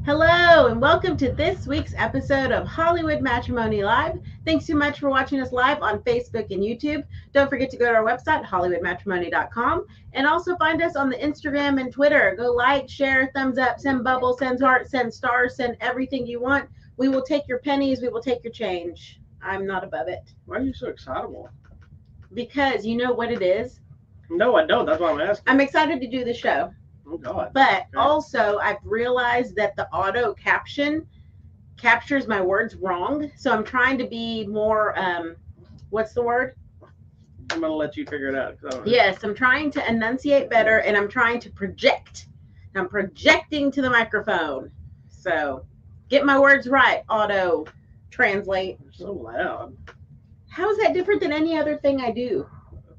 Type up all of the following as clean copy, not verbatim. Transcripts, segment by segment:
Hello, and welcome to this week's episode of Hollywood Matrimony Live. Thanks so much for watching us live on Facebook and YouTube. Don't forget to go to our website, hollywoodmatrimony.com, and also find us on the Instagram and Twitter. Go like, share, thumbs up, send bubbles, send hearts, send stars, send everything you want. We will take your pennies, we will take your change. I'm not above it. Why are you so excitable? Because you know what it is? No, I don't. That's why I'm asking. I'm excited to do the show. Oh, God. But Okay. also, I've realized that the auto caption captures my words wrong. So I'm trying to be more, what's the word? I'm going to let you figure it out. Yes, I'm trying to enunciate better and I'm trying to project. I'm projecting to the microphone. So get my words right, auto translate. You're so loud. How is that different than any other thing I do?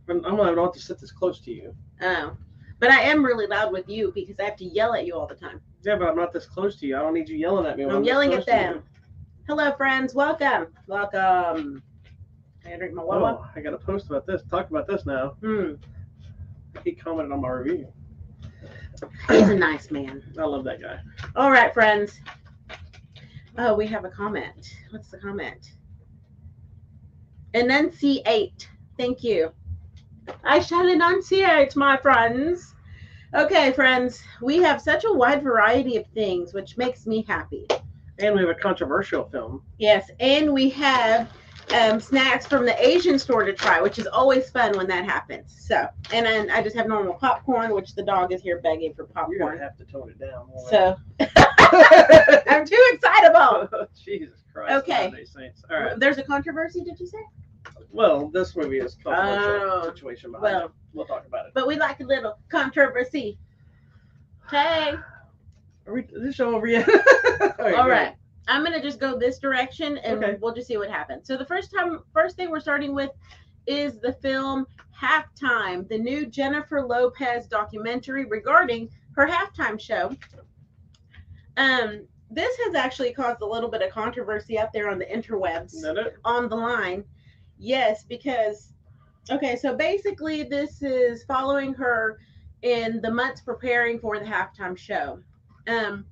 I'm going to have to sit this close to you. Oh. But I am really loud with you because I have to yell at you all the time. Yeah, but I'm not this close to you. I don't need you yelling at me. I'm yelling at them. Hello, friends. Welcome. Welcome. Can I drink my water? Oh, I got to post about this. Talk about this now. He commented on my review. He's a nice man. I love that guy. All right, friends. Oh, we have a comment. What's the comment? Enunciate. Thank you. I shall enunciate, my friends. Okay, friends, we have such a wide variety of things, which makes me happy. And we have a controversial film. Yes, and we have snacks from the Asian store to try, which is always fun when that happens. So, and then I just have normal popcorn, which the dog is here begging for popcorn. You're going to have to tone it down more. So, I'm too excitable. Jesus Christ. Okay. Saints. All right. There's a controversy, did you say? Well, this movie is a controversial situation behind well, it. We'll talk about it. But we like a little controversy. Okay. Are we, is this show over yet? All right. I'm going to just go this direction and Okay. we'll just see what happens. So the first thing we're starting with is the film Halftime, the new Jennifer Lopez documentary regarding her halftime show. This has actually caused a little bit of controversy out there on the interwebs. Is that it? On the line. Yes, because, okay, so basically this is following her in the months preparing for the halftime show. The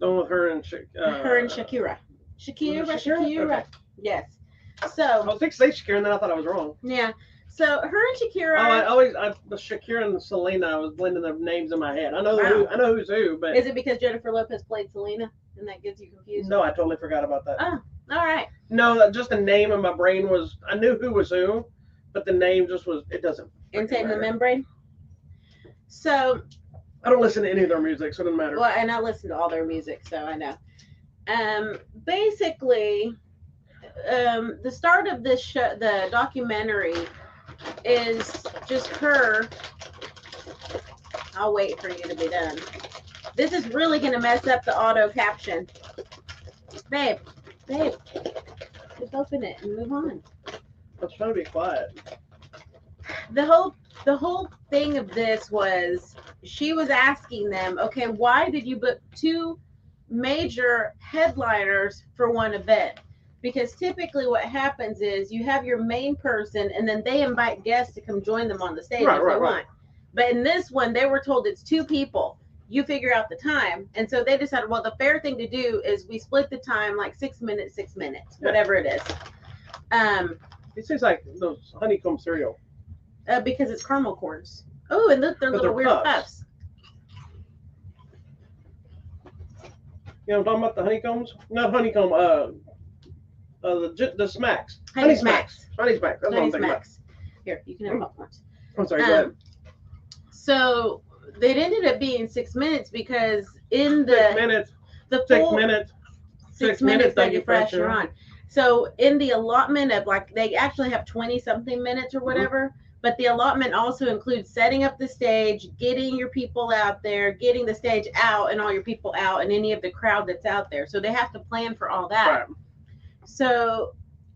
one with her and Shakira. Shakira. Okay. Yes. I So, was thinking say Shakira, and then I thought I was wrong. yeah. So her and Shakira. The Shakira and Selena, I was blending the names in my head. I know Wow. I know who's who, but Is it because Jennifer Lopez played Selena and that gets you confused? no, I totally forgot about that. Oh, all right. No, just the name in my brain was, I knew who was who, but the name just was, it doesn't. Insane the matter. membrane. So, I don't listen to any of their music, so it doesn't matter. well, and I listen to all their music, so I know. Basically, the start of this show, the documentary, is just her. I'll wait for you to be done. This is really going to mess up the auto caption. Babe, just open it and move on. I was trying to be quiet. The whole thing of this was she was asking them, okay, why did you book two major headliners for one event? Because typically what happens is you have your main person and then they invite guests to come join them on the stage if they want. But in this one, they were told it's two people. You figure out the time. And so they decided, well, the fair thing to do is we split the time like 6 minutes, whatever it is. It tastes like those honeycomb cereal. Because it's caramel corns. Oh, and look, they're But little they're weird puffs. puffs. You know what I'm talking about? The honeycombs? Not honeycomb, the smacks. Honey Smacks. Honey smacks. That's what Honey I'm thinking Smacks. Here, you can have popcorns. about. I'm sorry, go ahead. So it ended up being 6 minutes because in 6 minutes. the 6 full minutes. 6 minutes that you fresh you're on. So in the allotment of like they actually have 20 something minutes or whatever, but the allotment also includes setting up the stage, getting your people out there, getting the stage out and all your people out and any of the crowd that's out there. So they have to plan for all that. Right. So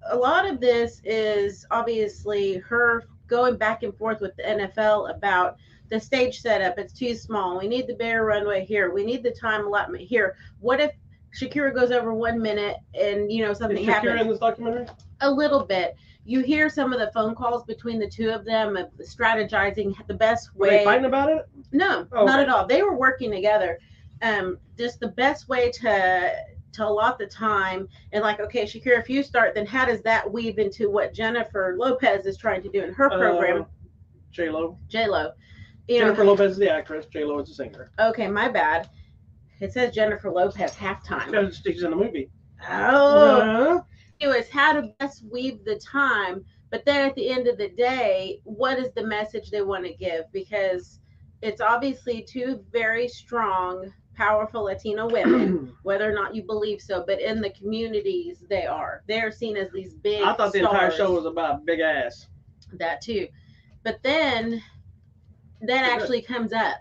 a lot of this is obviously her going back and forth with the NFL about the stage setup. It's too small. We need the bigger runway here. We need the time allotment here. What if Shakira goes over 1 minute and something Is Shakira happens? in this documentary? A little bit. You hear some of the phone calls between the two of them of strategizing the best Were way. they fighting about it? No, Oh, not okay. at all. They were working together. just the best way to allot the time and like, okay, Shakira, if you start, then how does that weave into what Jennifer Lopez is trying to do in her program? J Lo. J Lo, you Jennifer know. Lopez is the actress. J Lo is the singer. Okay, my bad. It says Jennifer Lopez halftime. Because she's in the movie. Oh. Anyways, how to best weave the time, but then at the end of the day, what is the message they want to give? Because it's obviously two very strong, powerful Latino women, whether or not you believe so, but in the communities they're seen as these big I thought the stars. entire show was about big ass. That too. But then that actually comes up.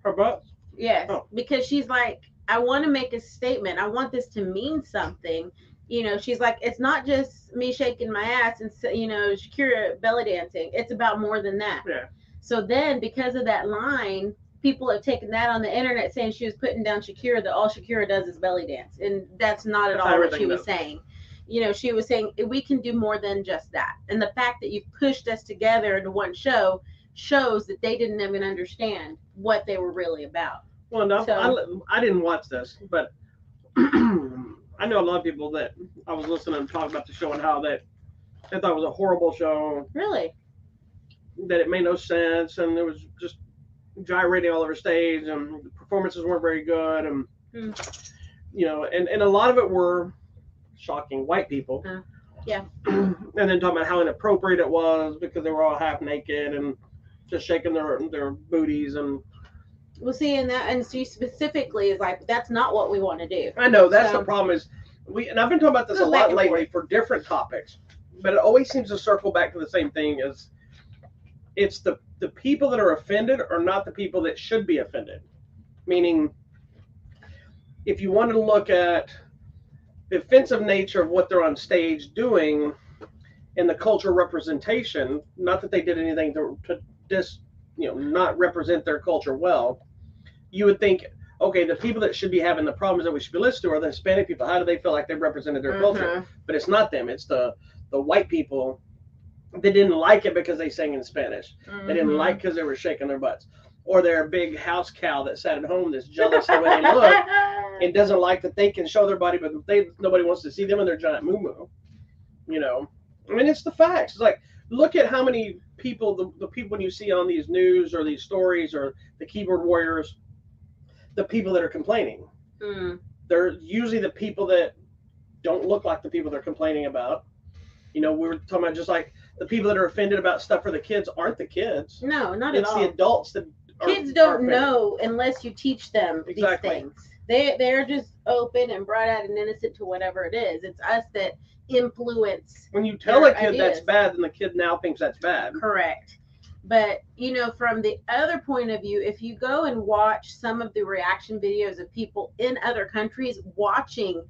Her butt? Yes, Oh. because she's like, I want to make a statement. I want this to mean something. You know, she's like, it's not just me shaking my ass and, you know, Shakira belly dancing. It's about more than that. Yeah. So then, because of that line, people have taken that on the internet saying she was putting down Shakira, that all Shakira does is belly dance. And that's not at all what she was saying. You know, she was saying we can do more than just that. And the fact that you pushed us together into one show shows that they didn't even understand what they were really about. Well, no, so, I didn't watch this, but I know a lot of people that I was listening to talk about the show and how they thought it was a horrible show. Really? That it made no sense, and it was just gyrating all over stage, and the performances weren't very good, and you know, and a lot of it were shocking white people. Yeah. And then talking about how inappropriate it was because they were all half naked and just shaking their booties and. Well, see, and she specifically is like, that's not what we want to do. I know that's the problem is and I've been talking about this a lot lately for different topics, but it always seems to circle back to the same thing: is it's the people that are offended are not the people that should be offended. Meaning, if you want to look at the offensive nature of what they're on stage doing in the cultural representation, not that they did anything to not represent their culture well. You would think, okay, the people that should be having the problems that we should be listening to are the Hispanic people. How do they feel like they represented their culture? But it's not them. It's the white people that didn't like it because they sang in Spanish. They didn't like because they were shaking their butts. Or they're a big house cow that sat at home that's jealous of the way they look and doesn't like that they can show their body, but nobody wants to see them in their giant moo-moo. You know? I mean, it's the facts. It's like, look at how many people, the people you see on these news or these stories or the keyboard warriors, the people that are complaining. They're usually the people that don't look like the people they're complaining about. You know, we were talking about just like the people that are offended about stuff for the kids aren't the kids. No, not at all. It's the adults that kids don't know unless you teach them these things. They're just open and bright-eyed and innocent to whatever it is. It's us that influence. When you tell a kid that's bad, then the kid now thinks that's bad. Correct. But, you know, from the other point of view, if you go and watch some of the reaction videos of people in other countries watching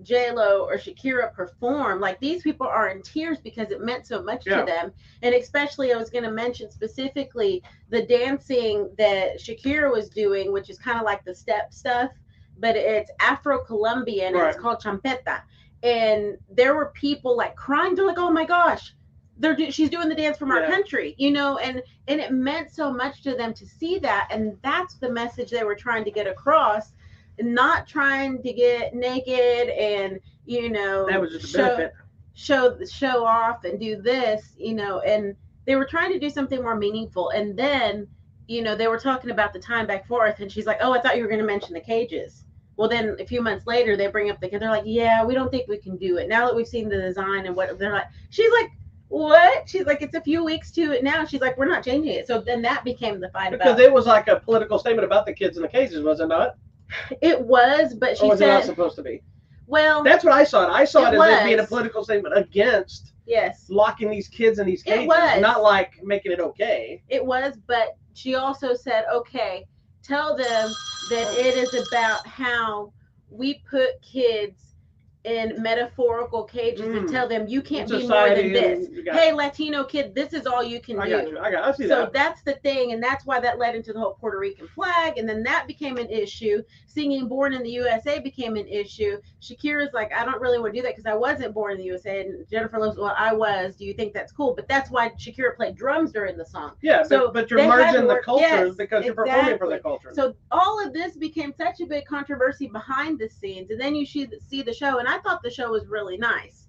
J-Lo or Shakira perform, like these people are in tears because it meant so much to them. And especially I was going to mention specifically the dancing that Shakira was doing, which is kind of like the step stuff, but it's Afro-Colombian and it's called champeta. And there were people like crying. They're like, oh my gosh, she's doing the dance from our country, you know, and it meant so much to them to see that. And that's the message they were trying to get across, not trying to get naked and, you know, that was just a benefit. show off and do this, you know, and they were trying to do something more meaningful. And then, you know, they were talking about the time back forth and she's like, oh, I thought you were going to mention the cages. Well, then a few months later, they bring up they're like, yeah, we don't think we can do it. Now that we've seen the design and what they're like, she's like, what? She's like, it's a few weeks to it now. She's like, we're not changing it. So then that became the fight because it was like a political statement about the kids in the cages, was it not? It was, but she or was said, it not supposed to be? Well, that's what I saw it. I saw it as it being a political statement against locking these kids in these cages, not like making it okay. It was, but she also said, okay, tell them that it is about how we put kids in metaphorical cages and tell them you can't be more Society than this. and- you got Hey, it. Latino kid, this is all you can I do. got you. I see So that. that's the thing, and that's why that led into the whole Puerto Rican flag, and then that became an issue. Singing "Born in the USA" became an issue. Shakira's like, I don't really want to do that because I wasn't born in the USA, and Jennifer Lopez, well, I was. Do you think that's cool? But that's why Shakira played drums during the song. Yeah, So but you're they had to merging the work- cultures yes, because you're performing for exactly. the culture. So all of this became such a big controversy behind the scenes, and then you see the show, and I thought the show was really nice.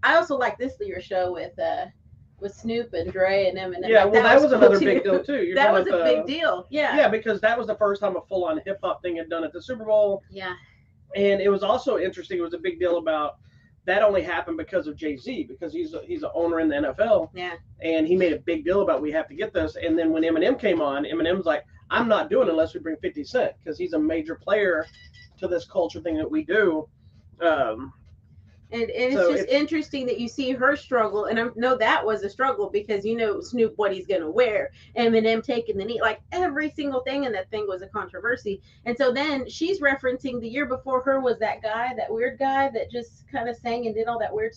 I also like this year's show with Snoop and Dre and Eminem. Yeah, Like, well, that was cool another too. big deal too. You're That talking was a about big deal. Yeah. Yeah, because that was the first time a full-on hip hop thing had done at the Super Bowl, Yeah. and it was also interesting. It was a big deal about that only happened because of Jay-Z, because he's an owner in the NFL, Yeah. and he made a big deal about we have to get this. And then when Eminem came on, Eminem's like, I'm not doing it unless we bring 50 Cent, because he's a major player to this culture thing that we do. And it's So just interesting that you see her struggle, and I know that was a struggle because you know Snoop what he's gonna wear, Eminem taking the knee, like every single thing in that thing was a controversy. And so then she's referencing the year before her was that guy, that weird guy that just kind of sang and did all that weird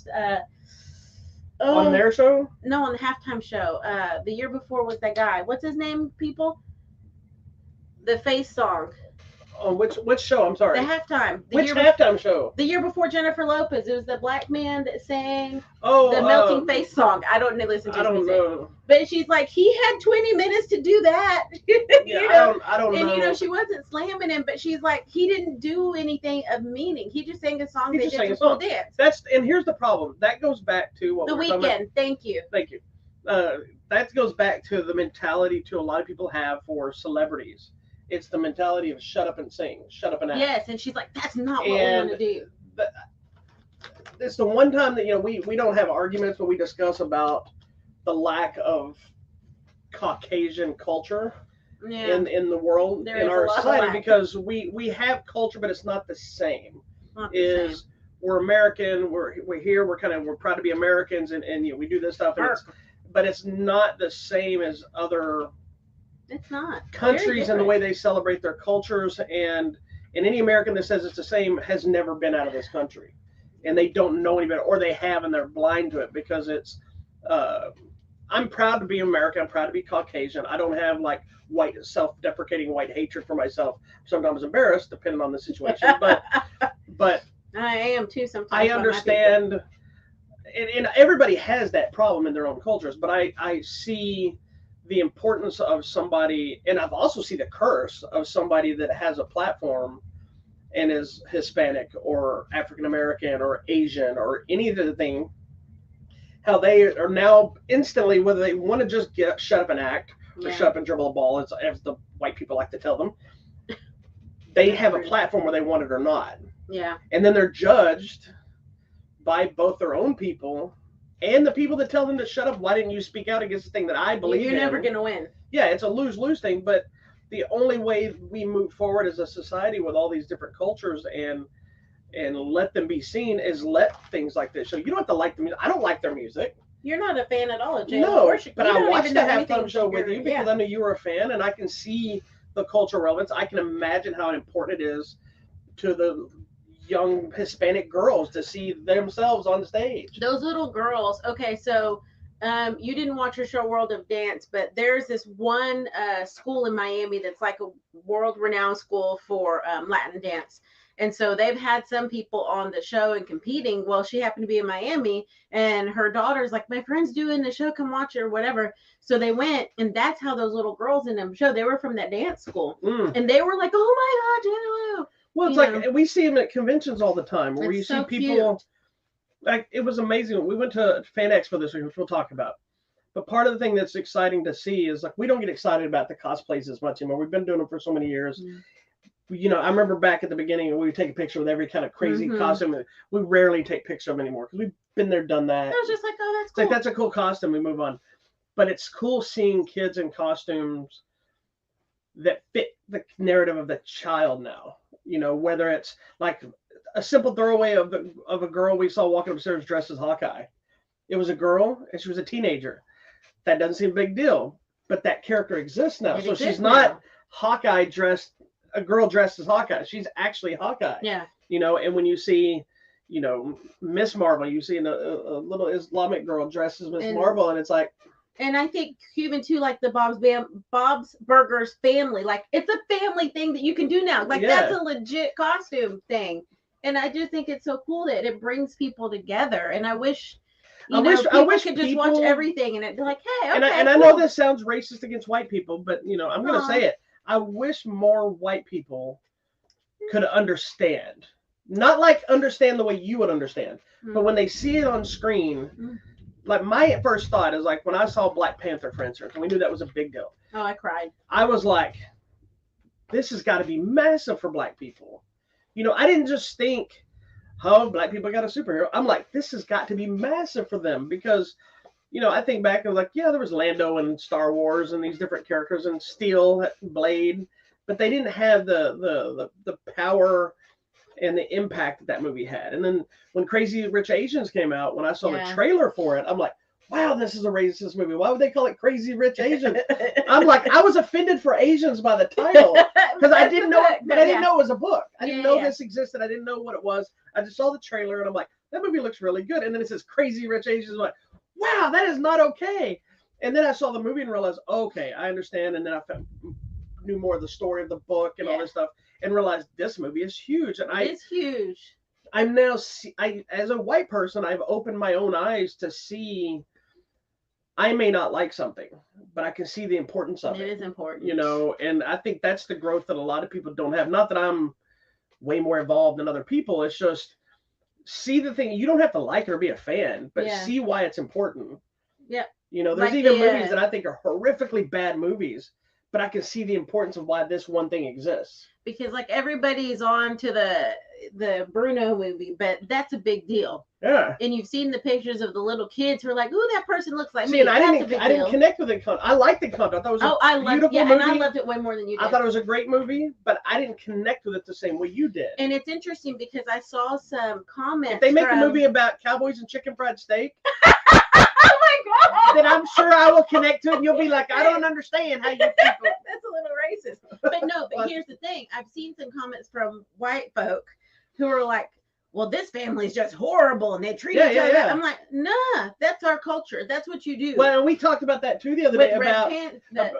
on their show? No, on the halftime show. The year before was that guy. What's his name, people? The Face song. On which show? I'm sorry. The halftime. Which halftime show? The year before Jennifer Lopez. It was the black man that sang Oh, the Melting Face song. I don't listen to his I don't music. know. But she's like, he had 20 minutes to do that. Yeah, you know? I don't And know. you know, she wasn't slamming him, but she's like, he didn't do anything of meaning. He just sang a song. He They just did sang a some cool song. dance. And here's the problem. That goes back to what The we were talking about. Weeknd. Thank you. Thank you. That goes back to the mentality to a lot of people have for celebrities. It's the mentality of shut up and sing, shut up and act. Yes, and she's like, that's not what we And want to do. It's the one time that we don't have arguments, but we discuss about the lack of Caucasian culture Yeah. in the world, There in is a our lot of society, lack. because we have culture, but it's not the same. Not the same. We're American, we're here, we're proud to be Americans, and we do this stuff, and but it's not the same as other It's not. countries and the way they celebrate their cultures. And any American that says it's the same has never been out of this country, and they don't know any better, or they have and they're blind to it, because it's I'm proud to be American. I'm proud to be Caucasian. I don't have like white self-deprecating white hatred for myself. Sometimes embarrassed, depending on the situation, but I am too sometimes. I understand, and everybody has that problem in their own cultures, but I see the importance of somebody, and I've also seen the curse of somebody that has a platform and is Hispanic or African American or Asian or any other thing, how they are now instantly, whether they want to just shut up and act or shut up and dribble a ball, as the white people like to tell them, they have a platform where they want it or not. Yeah. And then they're judged by both their own people and the people that tell them to shut up. Why didn't you speak out against the thing that I believe in? You're never going to win. Yeah, it's a lose-lose thing. But the only way we move forward as a society with all these different cultures and let them be seen is let things like this show. You don't have to like the music. I don't like their music. You're not a fan at all, Jay. No, but I watched the halftime show with you because I knew you were a fan, and I can see the cultural relevance. I can imagine how important it is to the young Hispanic girls to see themselves on stage. Those little girls. Okay, so you didn't watch your show World of Dance, but there's this one school in Miami that's like a world-renowned school for Latin dance. And so they've had some people on the show and competing. Well, she happened to be in Miami, and her daughter's like, my friend's doing the show, come watch it or whatever. So they went, and that's how those little girls in the show, they were from that dance school. And they were like, oh my God, J-Lo. Well, it's like we see them at conventions all the time where you see people. Cute. Like, it was amazing. We went to Fan Expo this week, which we'll talk about. But part of the thing that's exciting to see is, like, we don't get excited about the cosplays as much anymore. We've been doing them for so many years. I remember back at the beginning, we would take a picture with every kind of crazy costume. We rarely take pictures of them anymore because we've been there, done that. I was just like, oh, that's cool. It's like, that's a cool costume. We move on. But it's cool seeing kids in costumes that fit the narrative of the child now. Whether it's like a simple throwaway of a girl we saw walking upstairs dressed as Hawkeye. It was a girl and she was a teenager. That doesn't seem a big deal, but that character exists now. So she's not Hawkeye dressed, a girl dressed as Hawkeye. She's actually Hawkeye. Yeah. And when you see Miss Marvel. You see a little Islamic girl dressed as Miss And Marvel, and it's like, and I think even too, like the Bob's Burgers family, like it's a family thing that you can do now. Like that's yeah. a legit costume thing, and I just think it's so cool that it brings people together. And I wish, I people wish could just watch people, everything and it'd be like, hey, and okay, I know cool. this sounds racist against white people, but I'm gonna Aw. say it. I wish more white people could understand. Not like understand the way you would understand, but when they see it on screen, like my first thought is like when I saw Black Panther, for instance, and we knew that was a big deal. Oh, I cried. I was like, this has got to be massive for Black people. I didn't just think, oh, Black people got a superhero. I'm like, this has got to be massive for them because, I think back and was like, yeah, there was Lando and Star Wars and these different characters and Steel, Blade, but they didn't have the power and the impact that movie had. And then when Crazy Rich Asians came out, when I saw the trailer for it, I'm like, wow, this is a racist movie. Why would they call it Crazy Rich Asians? I'm like, I was offended for Asians by the title because I didn't know it, but I didn't know it was a book. I didn't know this existed. I didn't know what it was. I just saw the trailer and I'm like, that movie looks really good. And then it says Crazy Rich Asians. I'm like, wow, that is not okay. And then I saw the movie and realized, okay, I understand. And then I knew more of the story of the book and all this stuff and realized this movie is huge. And it's huge. I'm now, as a white person, I've opened my own eyes to see. I may not like something, but I can see the importance of it. It is important. And I think that's the growth that a lot of people don't have. Not that I'm way more involved than other people. It's just see the thing. You don't have to like it or be a fan, but see why it's important. Yeah. There's like even movies that I think are horrifically bad movies, but I can see the importance of why this one thing exists. Because like everybody's on to the Bruno movie, but that's a big deal. Yeah. And you've seen the pictures of the little kids who are like, "Ooh, that person looks like me." And I didn't connect with it. I liked the content. I thought it was a beautiful movie. And I loved it way more than you did. I thought it was a great movie, but I didn't connect with it the same way you did. And it's interesting because I saw some comments. If they make a movie about cowboys and chicken fried steak, oh my God, then I'm sure I will connect to it, and you'll be like, I don't understand how you people. That's a little racist. But no, but here's the thing. I've seen some comments from white folk who are like, well, this family's just horrible and they treat each other. I'm like, nah, that's our culture. That's what you do. Well, and we talked about that too the other day about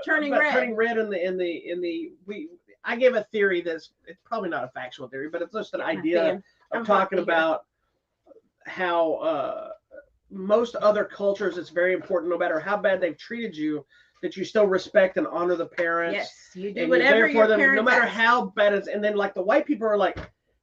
turning red. Turning red I gave a theory it's probably not a factual theory, but it's just an idea of talking about how most other cultures, it's very important, no matter how bad they've treated you, that you still respect and honor the parents. Yes, you do whatever your parents no matter how bad it's. And then like the white people are like,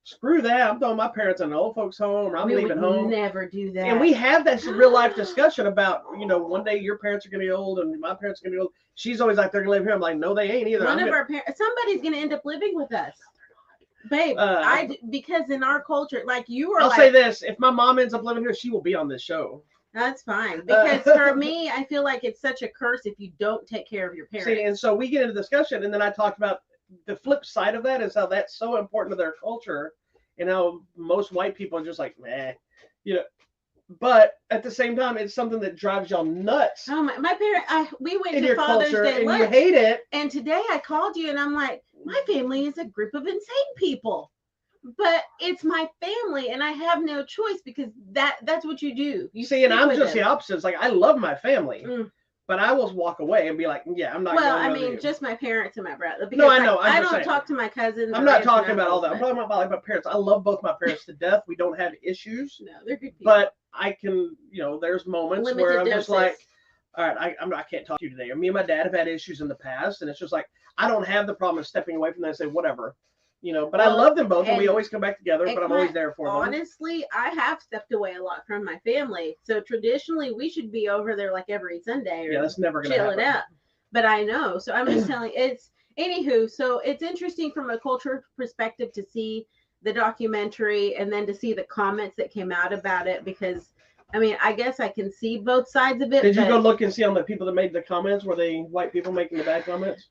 screw that, I'm throwing my parents in an old folks home, or I'm leaving home. Never do that. And we have this real life discussion about, one day your parents are going to be old and my parents are going to be old. She's always like, they're going to live here. I'm like, no, they ain't either. Our parents, somebody's going to end up living with us. Babe, because in our culture, like you are. I'll say this: if my mom ends up living here, she will be on this show. That's fine, because for me, I feel like it's such a curse if you don't take care of your parents. See, and so we get into discussion, and then I talked about the flip side of that is how that's so important to their culture, and how most white people are just like, meh, But at the same time, it's something that drives y'all nuts. Oh my parents! We went to Father's Day lunch, and you hate it. And today I called you, and I'm like, my family is a group of insane people, but it's my family, and I have no choice because that's what you do. You see, and I'm just the opposite. It's like I love my family, but I will walk away and be like, yeah, I'm not. Well, I mean, just my parents and my brother. No, I know. I don't talk to my cousins. I'm not talking about all that. I'm talking about like my parents. I love both my parents to death. We don't have issues. No, they're good people. But I can, there's moments where I'm just like, all right, I can't talk to you today. Me and my dad have had issues in the past, and it's just like I don't have the problem of stepping away from them and say whatever, But I love them both, and we always come back together. But I'm always there for them. Honestly, I have stepped away a lot from my family, so traditionally we should be over there like every Sunday. Or that's never gonna chilling happen. out. But I know, so I'm just telling. Anywho. So it's interesting from a culture perspective to see the documentary and then to see the comments that came out about it, because I mean, I guess I can see both sides of it. Did you go look and see on the people that made the comments? Were they white people making the bad comments?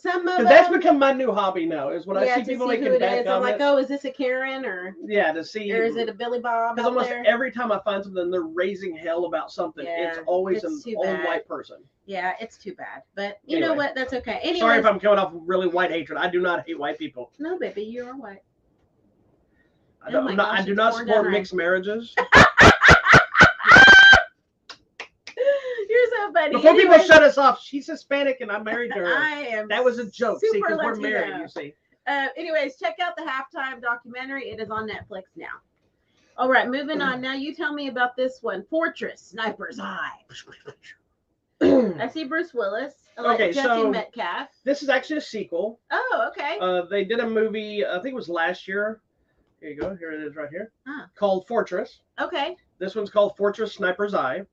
Some of them, that's become my new hobby now. Is when I see people making bad comments. I'm like, oh, is this a Karen or? Yeah, to see. Or is it a Billy Bob? Because almost every time I find something, they're raising hell about something. Yeah, it's always an old white person. Yeah, it's too bad. But you know what? That's okay. Anyways, sorry if I'm coming off really white hatred. I do not hate white people. No, baby, you're white. I do not support mixed marriages. You're so funny. Before people shut us off, she's Hispanic and I'm married to her. I am. That was a joke. See, because we're Latino. married, you see. Anyways, check out the halftime documentary. It is on Netflix now. All right, moving on. Now you tell me about this one, Fortress, Sniper's Eye. I see Bruce Willis. I like Jesse Metcalf. This is actually a sequel. Oh, okay. They did a movie, I think it was last year. Here you go. Here it is right here. Called Fortress. Okay. This one's called Fortress, Sniper's Eye.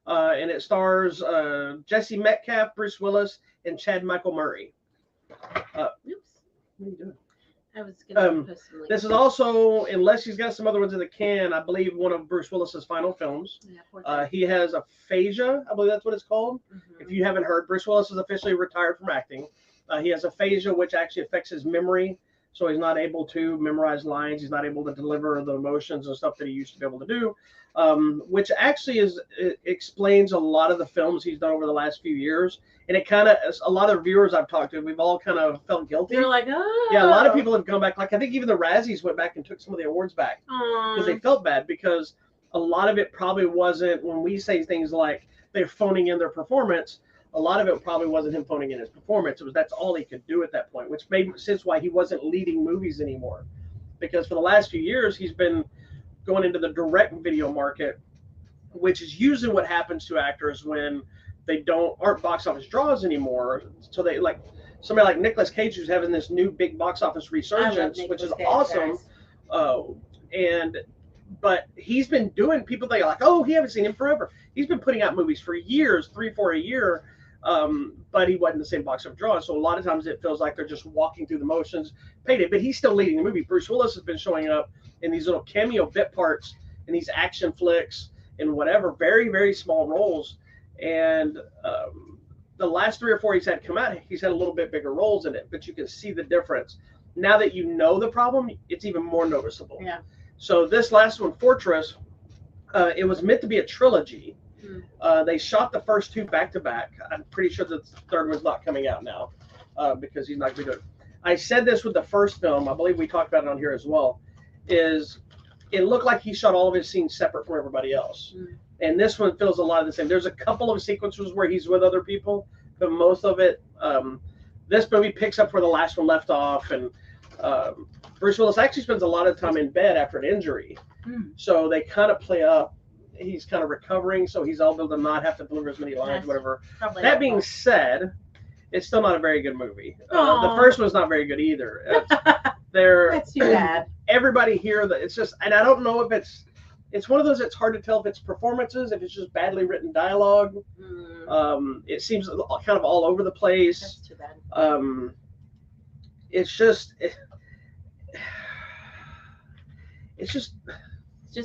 And it stars Jesse Metcalf, Bruce Willis, and Chad Michael Murray. Oops. What are you doing? I was going to post some links. This is also, unless he's got some other ones in the can, I believe one of Bruce Willis's final films. Yeah, he has aphasia, I believe that's what it's called. Mm-hmm. If you haven't heard, Bruce Willis is officially retired from acting. He has aphasia, which actually affects his memory. So he's not able to memorize lines. He's not able to deliver the emotions and stuff that he used to be able to do, which actually explains a lot of the films he's done over the last few years. And it kind of, a lot of viewers I've talked to, we've all kind of felt guilty. They're like, oh. Yeah, a lot of people have come back. Like, I think even the Razzies went back and took some of the awards back because they felt bad, because a lot of it probably wasn't, when we say things like they're phoning in their performance, a lot of it probably wasn't him phoning in his performance. It was that's all he could do at that point, which made sense why he wasn't leading movies anymore. Because for the last few years, he's been going into the direct video market, which is usually what happens to actors when they aren't box office draws anymore. So they, like somebody like Nicolas Cage, who's having this new big box office resurgence, which is awesome. But he's been doing, people think like, oh, he haven't seen him forever. He's been putting out movies for years, 3-4 a year, but he wasn't the same box office draw. So a lot of times it feels like they're just walking through the motions, paid it, but he's still leading the movie. Bruce Willis has been showing up in these little cameo bit parts in these action flicks and whatever, very, very small roles. And the last 3 or 4 he's had come out, he's had a little bit bigger roles in it, but you can see the difference. Now that you know the problem, it's even more noticeable. Yeah. So this last one, Fortress, it was meant to be a trilogy. They shot the first 2 back to back. I'm pretty sure the third one's not coming out now because he's not going to do it. I said this with the first film, I believe we talked about it on here as well, is it looked like he shot all of his scenes separate from everybody else. And this one feels a lot of the same. There's a couple of sequences where he's with other people, but most of it, this movie picks up where the last one left off. And Bruce Willis actually spends a lot of time in bed after an injury. So they kind of play up. He's kind of recovering, so he's able to not have to deliver as many lines, whatever. That being said, it's still not a very good movie. The first one's not very good either. That's too bad. Everybody here, it's just, and I don't know if it's one of those, it's hard to tell if it's performances, if it's just badly written dialogue. It seems kind of all over the place. That's too bad. It's just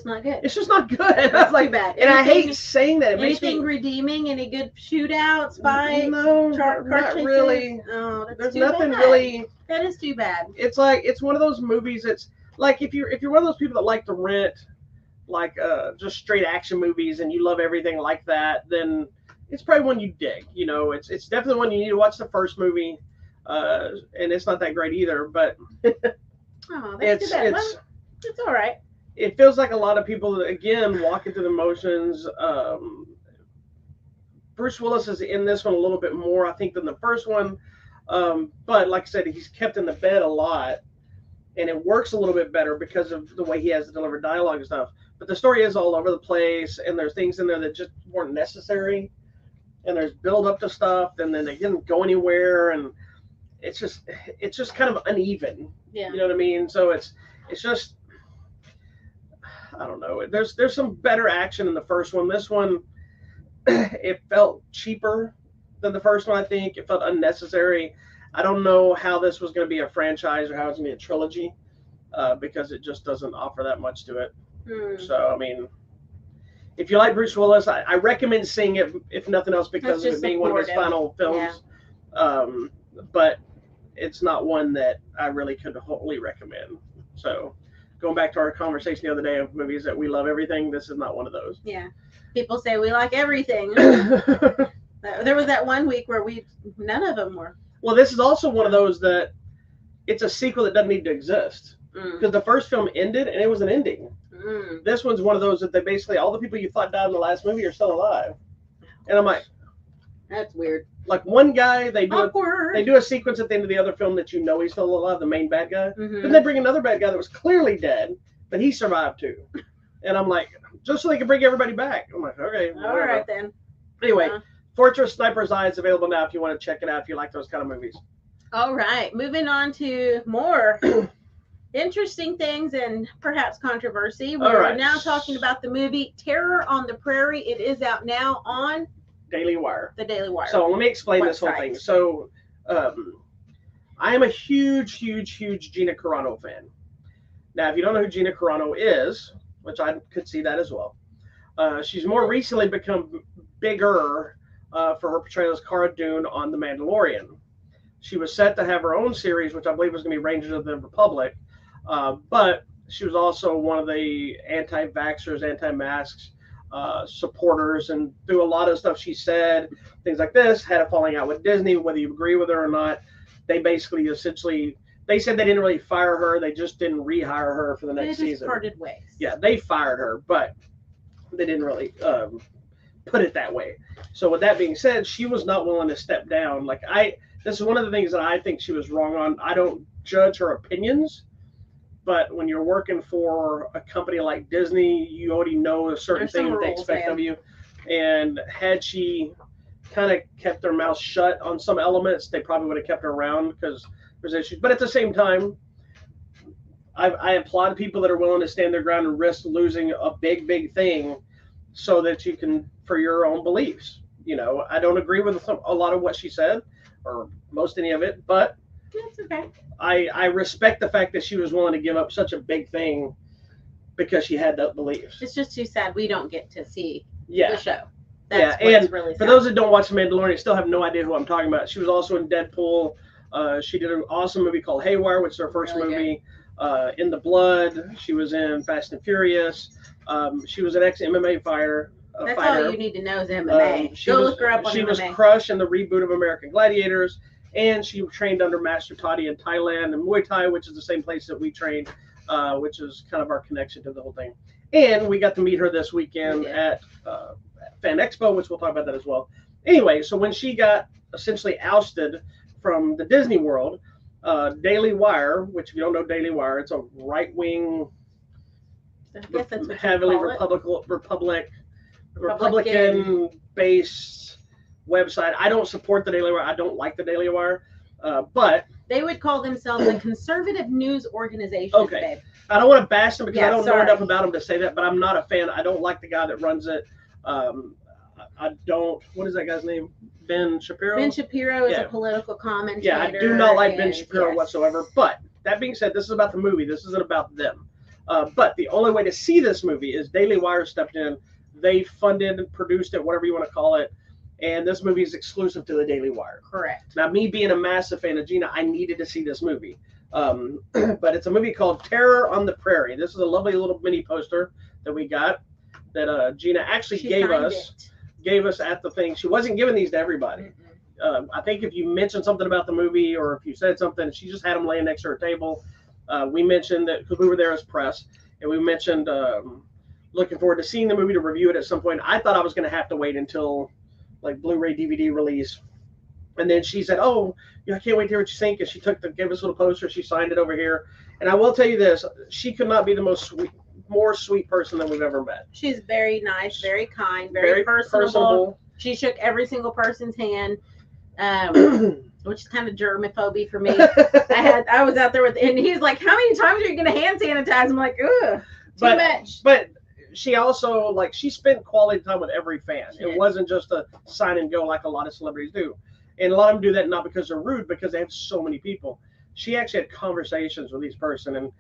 not good. It's just not good. That's like bad. And I hate saying that. Anything redeeming? Any good shootouts, fights? No, not really. Oh, there's nothing really. That is too bad. It's like, it's one of those movies. It's like if you're one of those people that like to rent like just straight action movies and you love everything like that, then it's probably one you dig. You know, it's definitely one you need to watch the first movie, and it's not that great either. But that's too bad. Well, it's all right. It feels like a lot of people, again, walking through the motions. Bruce Willis is in this one a little bit more, I think, than the first one. But like I said, he's kept in the bed a lot, and it works a little bit better because of the way he has to deliver dialogue and stuff. But the story is all over the place, and there's things in there that just weren't necessary, and there's build up to stuff, and then they didn't go anywhere, and it's just kind of uneven. Yeah. You know what I mean? So it's just, I don't know. There's some better action in the first one. This one, it felt cheaper than the first one, I think. It felt unnecessary. I don't know how this was going to be a franchise or how it's going to be a trilogy because it just doesn't offer that much to it. So, I mean, if you like Bruce Willis, I recommend seeing it, if nothing else, because of it being one of his final films. Yeah. But it's not one that I really could wholly recommend. So, going back to our conversation the other day of movies that we love everything, this is not one of those. Yeah. People say we like everything. There was that one week where none of them were. Well, this is also one of those that it's a sequel that doesn't need to exist. because the first film ended and it was an ending. This one's one of those that they basically all the people you thought died in the last movie are still alive, and I'm like, that's weird. Like one guy, they do a sequence at the end of the other film that you know he's still alive, the main bad guy. Then they bring another bad guy that was clearly dead, but he survived too. And I'm like, just so they can bring everybody back. I'm like, okay, all right then. Anyway, Fortress Sniper's Eye is available now if you want to check it out if you like those kind of movies. All right, moving on to more interesting things and perhaps controversy. We're now talking about the movie Terror on the Prairie. It is out now on Daily Wire. The Daily Wire. So let me explain this whole thing. So I am a huge Gina Carano fan. Now, if you don't know who Gina Carano is, which I could see that as well, she's more recently become bigger for her portrayal as Cara Dune on The Mandalorian. She was set to have her own series, which I believe was going to be Rangers of the Republic, but she was also one of the anti-vaxxers, anti-masks supporters, and through a lot of stuff she said, things like this, had a falling out with Disney, whether you agree with her or not. They basically essentially, they said they didn't really fire her, they just didn't rehire her for the next season. They just parted ways. Yeah, they fired her, but they didn't really put it that way. So with that being said, she was not willing to step down. This is one of the things that I think she was wrong on. I don't judge her opinions, but when you're working for a company like Disney, you already know a certain thing that they expect of you. And had she kind of kept their mouth shut on some elements, they probably would have kept her around because there's issues. But at the same time, I applaud people that are willing to stand their ground and risk losing a big thing so that you can, for your own beliefs. You know, I don't agree with a lot of what she said, or most any of it, but that's okay. I respect the fact that she was willing to give up such a big thing because she had that belief. It's just too sad we don't get to see the show. That's and really for those that don't watch The Mandalorian, still have no idea who I'm talking about. She was also in Deadpool. She did an awesome movie called Haywire, which is her first movie. In the Blood. She was in Fast and Furious. She was an ex-MMA fighter. That's all you need to know is MMA. Look her up on MMA. She was Crush in the reboot of American Gladiators, and she trained under Master Toddy in Thailand and Muay Thai, which is the same place that we trained, which is kind of our connection to the whole thing. And we got to meet her this weekend at Fan Expo, which we'll talk about that as well. Anyway, so when she got essentially ousted from the Disney World, Daily Wire, which if you don't know Daily Wire, it's a right-wing, heavily Republican-based website. I don't support the Daily Wire. I don't like the Daily Wire, but they would call themselves a conservative news organization. Okay, babe. I don't want to bash them because I don't know enough about them to say that, but I'm not a fan. I don't like the guy that runs it. I don't. What is that guy's name? Ben Shapiro? Ben Shapiro is a political commentator. Yeah, I do not like Ben Shapiro whatsoever. But that being said, this is about the movie. This isn't about them. But the only way to see this movie is Daily Wire stepped in. They funded and produced it, whatever you want to call it. And this movie is exclusive to the Daily Wire. Correct. Now, me being a massive fan of Gina, I needed to see this movie. But it's a movie called Terror on the Prairie. This is a lovely little mini poster that we got that Gina actually gave us at the thing. She wasn't giving these to everybody. I think if you mentioned something about the movie or if you said something, she just had them laying next to her table. We mentioned that because we were there as press, and we mentioned looking forward to seeing the movie to review it at some point. I thought I was going to have to wait until like Blu-ray DVD release. And then she said, "Oh, I can't wait to hear what you think." And she gave us a little poster. She signed it over here. And I will tell you this: she could not be the more sweet person that we've ever met. She's very nice, very kind, very personable. She shook every single person's hand, which is kind of germophobe for me. I was out there and he's like, "How many times are you going to hand sanitize?" I'm like, "Ugh, too much." But she also she spent quality time with every fan. It wasn't just a sign and go like a lot of celebrities do. And a lot of them do that not because they're rude, because they have so many people. She actually had conversations with each person,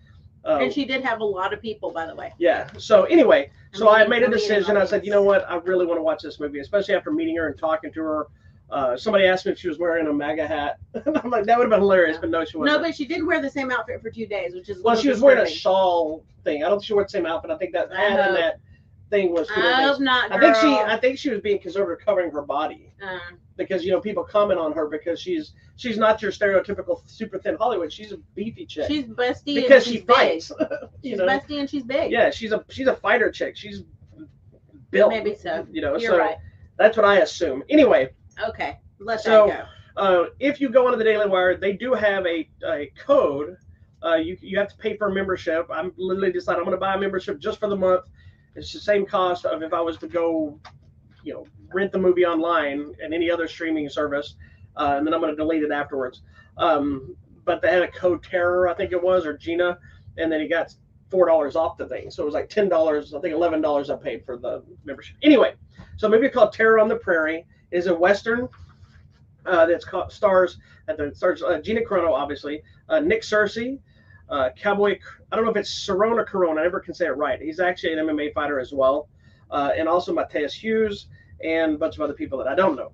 and she did have a lot of people, by the way. Yeah. So anyway, I made a decision. I said, you know what? I really want to watch this movie, especially after meeting her and talking to her. Somebody asked me if she was wearing a MAGA hat. I'm like, that would have been hilarious, but no, she wasn't. No, but she did wear the same outfit for 2 days, which is she was wearing a shawl thing. I don't think she wore the same outfit. I think that thing was. I hope not, girl. I think she was being conservative, covering her body. Because people comment on her because she's not your stereotypical super thin Hollywood. She's a beefy chick. She's busty because and she fights. She's busty and she's big. Yeah, she's a fighter chick. She's built. Maybe so. You're so right. That's what I assume. Anyway. Okay, let that go. If you go onto the Daily Wire, they do have a code. You have to pay for a membership. I'm literally decided I'm going to buy a membership just for the month. It's the same cost of if I was to go, rent the movie online and any other streaming service, and then I'm going to delete it afterwards. But they had a code Terror, I think it was, or Gina, and then he got $4 off the thing. So it was like $10. I think $11 I paid for the membership. Anyway, so a movie called Terror on the Prairie is a Western that stars Gina Carano, obviously, Nick Searcy, Cowboy. I don't know if it's Cerrone or Corona. I never can say it right. He's actually an MMA fighter as well, and also Matthias Hughes and a bunch of other people that I don't know.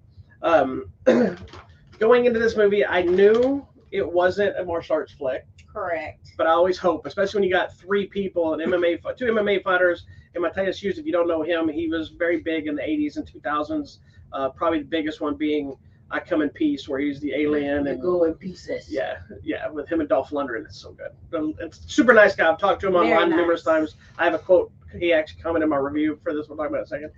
Going into this movie, I knew it wasn't a martial arts flick. Correct. But I always hope, especially when you got three people, two MMA fighters, and Matthias Hughes. If you don't know him, he was very big in the 80s and 2000s. Probably the biggest one being I Come in Peace, where he's the alien and go in pieces. Yeah, with him and Dolph Lundgren. It's so good. It's a super nice guy. I've talked to him online numerous times. I have a quote. He actually commented in my review for this. We'll talk about in a second.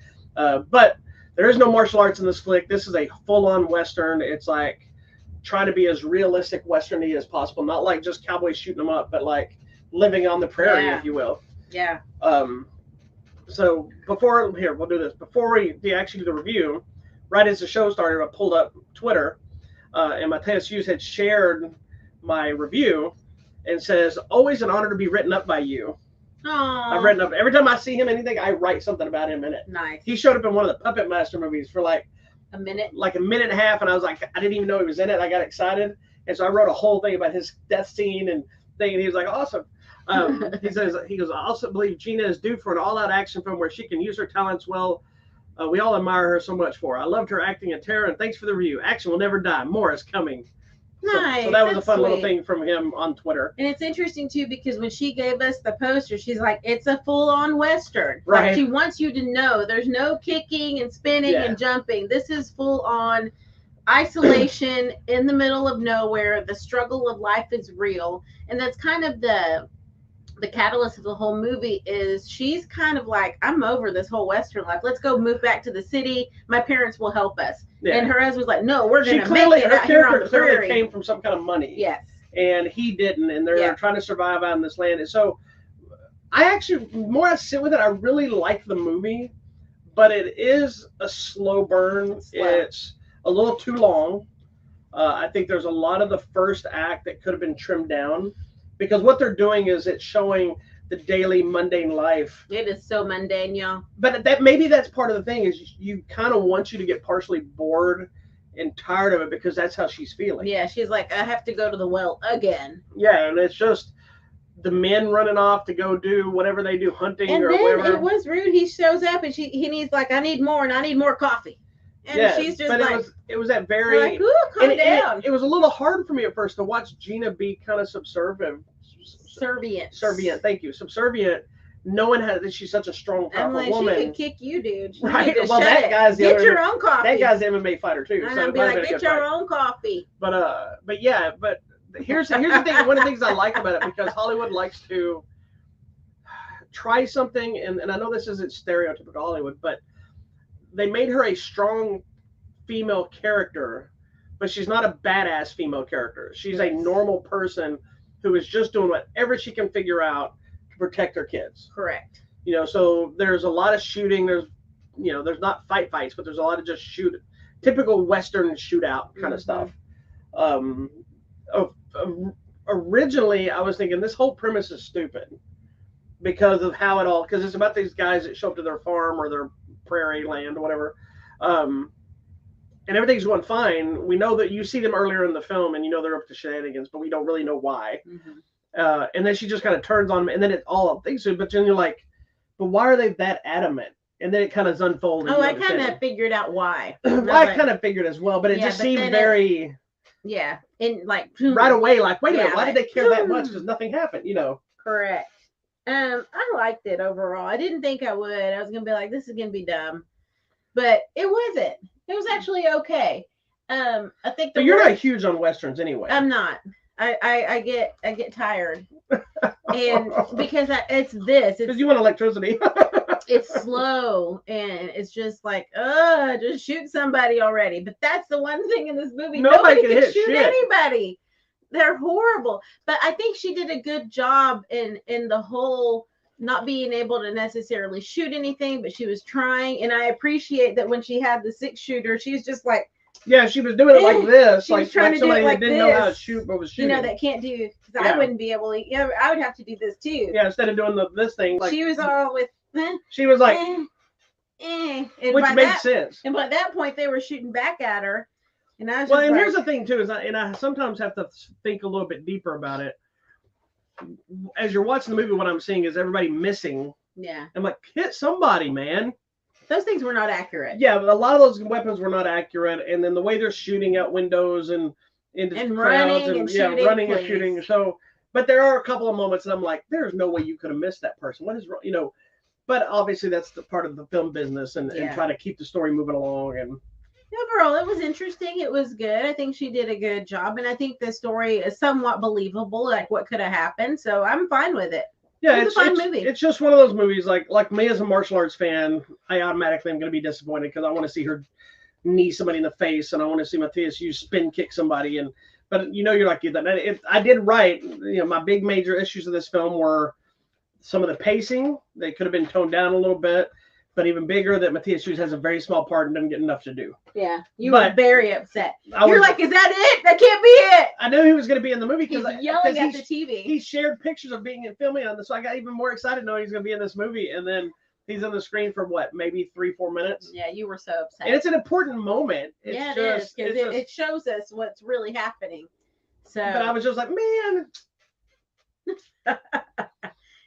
But there is no martial arts in this flick. This is a full-on Western. It's like trying to be as realistic Western-y as possible. Not like just cowboys shooting them up, but like living on the prairie, if you will. Yeah. So we'll do this. Before we actually do the review, right as the show started, I pulled up Twitter, and Matthias Hughes had shared my review and says, "Always an honor to be written up by you." Aww. I've written up every time I see him anything, I write something about him in it. Nice. He showed up in one of the Puppet Master movies for like a minute and a half, and I was like, I didn't even know he was in it. I got excited, and so I wrote a whole thing about his death scene and thing, and he was like, awesome. He goes, I also believe Gina is due for an all-out action film where she can use her talents well. We all admire her so much for. I loved her acting in Terror, and thanks for the review. Action will never die. More is coming. Nice. So that was a fun little thing from him on Twitter. And it's interesting too because when she gave us the poster, she's like, "It's a full-on Western." Right. Like she wants you to know there's no kicking and spinning and jumping. This is full-on isolation in the middle of nowhere. The struggle of life is real, and that's kind of the catalyst of the whole movie. Is she's kind of like, I'm over this whole Western life. Let's go move back to the city. My parents will help us. Yeah. And her husband's like, no, we're going to make it out here on the prairie. Clearly came from some kind of money. Yes. And he didn't. And they're trying to survive out in this land. And so I actually, more I sit with it, I really like the movie, but it is a slow burn. It's a little too long. I think there's a lot of the first act that could have been trimmed down. Because what they're doing is it's showing the daily mundane life. It is so mundane, y'all. But maybe that's part of the thing is you kind of want you to get partially bored and tired of it because that's how she's feeling. Yeah, she's like, I have to go to the well again. Yeah, and it's just the men running off to go do whatever they do, hunting and or then whatever. It was rude. He shows up and he's like, I need more and I need more coffee. And she's just like, it was that very like, ooh, calm down. It was a little hard for me at first to watch Gina be kind of subservient. Thank you. Subservient, knowing that she's such a strong, powerful woman. She could kick you, dude. Right. Well, that guy's your own coffee. That guy's an MMA fighter too. And I'd be like, get your own coffee. But here's the thing. One of the things I like about it because Hollywood likes to try something, and I know this isn't stereotypical Hollywood, but they made her a strong female character, but she's not a badass female character. She's a normal person who is just doing whatever she can figure out to protect her kids. Correct. So there's a lot of shooting. There's not fights, but there's a lot of just typical Western shootout kind of stuff. Originally, I was thinking this whole premise is stupid because of how because it's about these guys that show up to their farm or their prairie land or whatever. And everything's going fine. We know that you see them earlier in the film and they're up to shenanigans, but we don't really know why. Mm-hmm. And then she just kind of turns on them and then it all things. But then you're like, but why are they that adamant? And then it kind of unfolds. Oh, I kind of figured out why. I kind of figured as well, but it just seemed very. And like. Right away, like, wait a minute, why did they care that much? Because nothing happened, Correct. I liked it overall. I didn't think I would. I was gonna be like, this is gonna be dumb, but it wasn't. It was actually okay. I think But you're not huge on westerns anyway. I'm not. I get tired, and because it's because you want electricity. It's slow and it's just like, just shoot somebody already. But that's the one thing in this movie. Nobody can shoot anybody. They're horrible. But I think she did a good job in the whole not being able to necessarily shoot anything, but she was trying. And I appreciate that when she had the 6-shooter, she's just like, yeah, she was doing it like this, she was trying to somebody do it like that didn't know how to shoot but was shooting. That can't do, because I wouldn't be able to. I would have to do this too. Yeah, instead of doing this thing. Like, she was all with. She was like, which made sense. And by that point, they were shooting back at her. And I was well, and here's the thing too, I sometimes have to think a little bit deeper about it. As you're watching the movie, what I'm seeing is everybody missing. Yeah. I'm like, hit somebody, man. Those things were not accurate. Yeah, but a lot of those weapons were not accurate, and then the way they're shooting out windows and into crowds running and shooting. So, but there are a couple of moments that I'm like, there's no way you could have missed that person. What is wrong? But obviously that's the part of the film business and try to keep the story moving along. And overall, it was interesting. It was good. I think she did a good job, and I think the story is somewhat believable, like what could have happened. So I'm fine with it. Yeah, it's a fun movie. It's just one of those movies, like me as a martial arts fan, I automatically am going to be disappointed because I want to see her knee somebody in the face, and I want to see Matthias Hues spin kick somebody. But you're like, I did right. My big major issues of this film were some of the pacing. They could have been toned down a little bit. But even bigger, that Matthias Hues has a very small part and doesn't get enough to do. Yeah, you were very upset. You're like, is that it? That can't be it. I knew he was going to be in the movie because he's yelling at the TV. He shared pictures of being in filming on this, so I got even more excited knowing he's going to be in this movie. And then he's on the screen for maybe 3-4 minutes. Yeah, you were so upset. And it's an important moment. It is because it shows us what's really happening. So, but I was just like, man.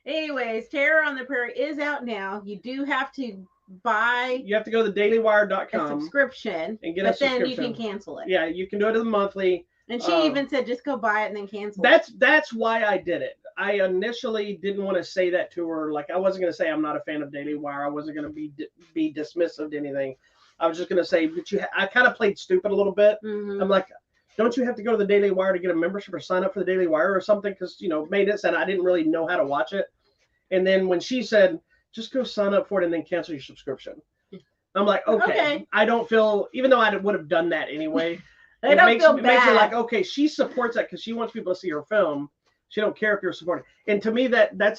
Anyways, Terror on the Prairie is out now. You do have to buy. You have to go to dailywire.com. A subscription. And get a subscription. But then you can cancel it. Yeah, you can do it as a monthly. And she even said, just go buy it and then cancel it. That's why I did it. I initially didn't want to say that to her. Like, I wasn't going to say I'm not a fan of Daily Wire. I wasn't going to be dismissive to anything. I was just going to say, but I kind of played stupid a little bit. Mm-hmm. I'm like, don't you have to go to the Daily Wire to get a membership or sign up for the Daily Wire or something? Because, made it said I didn't really know how to watch it. And then when she said, just go sign up for it and then cancel your subscription. I'm like, okay. I don't feel, even though I would have done that anyway, it makes it like, okay, she supports that because she wants people to see her film. She don't care if you're supporting. And to me, that's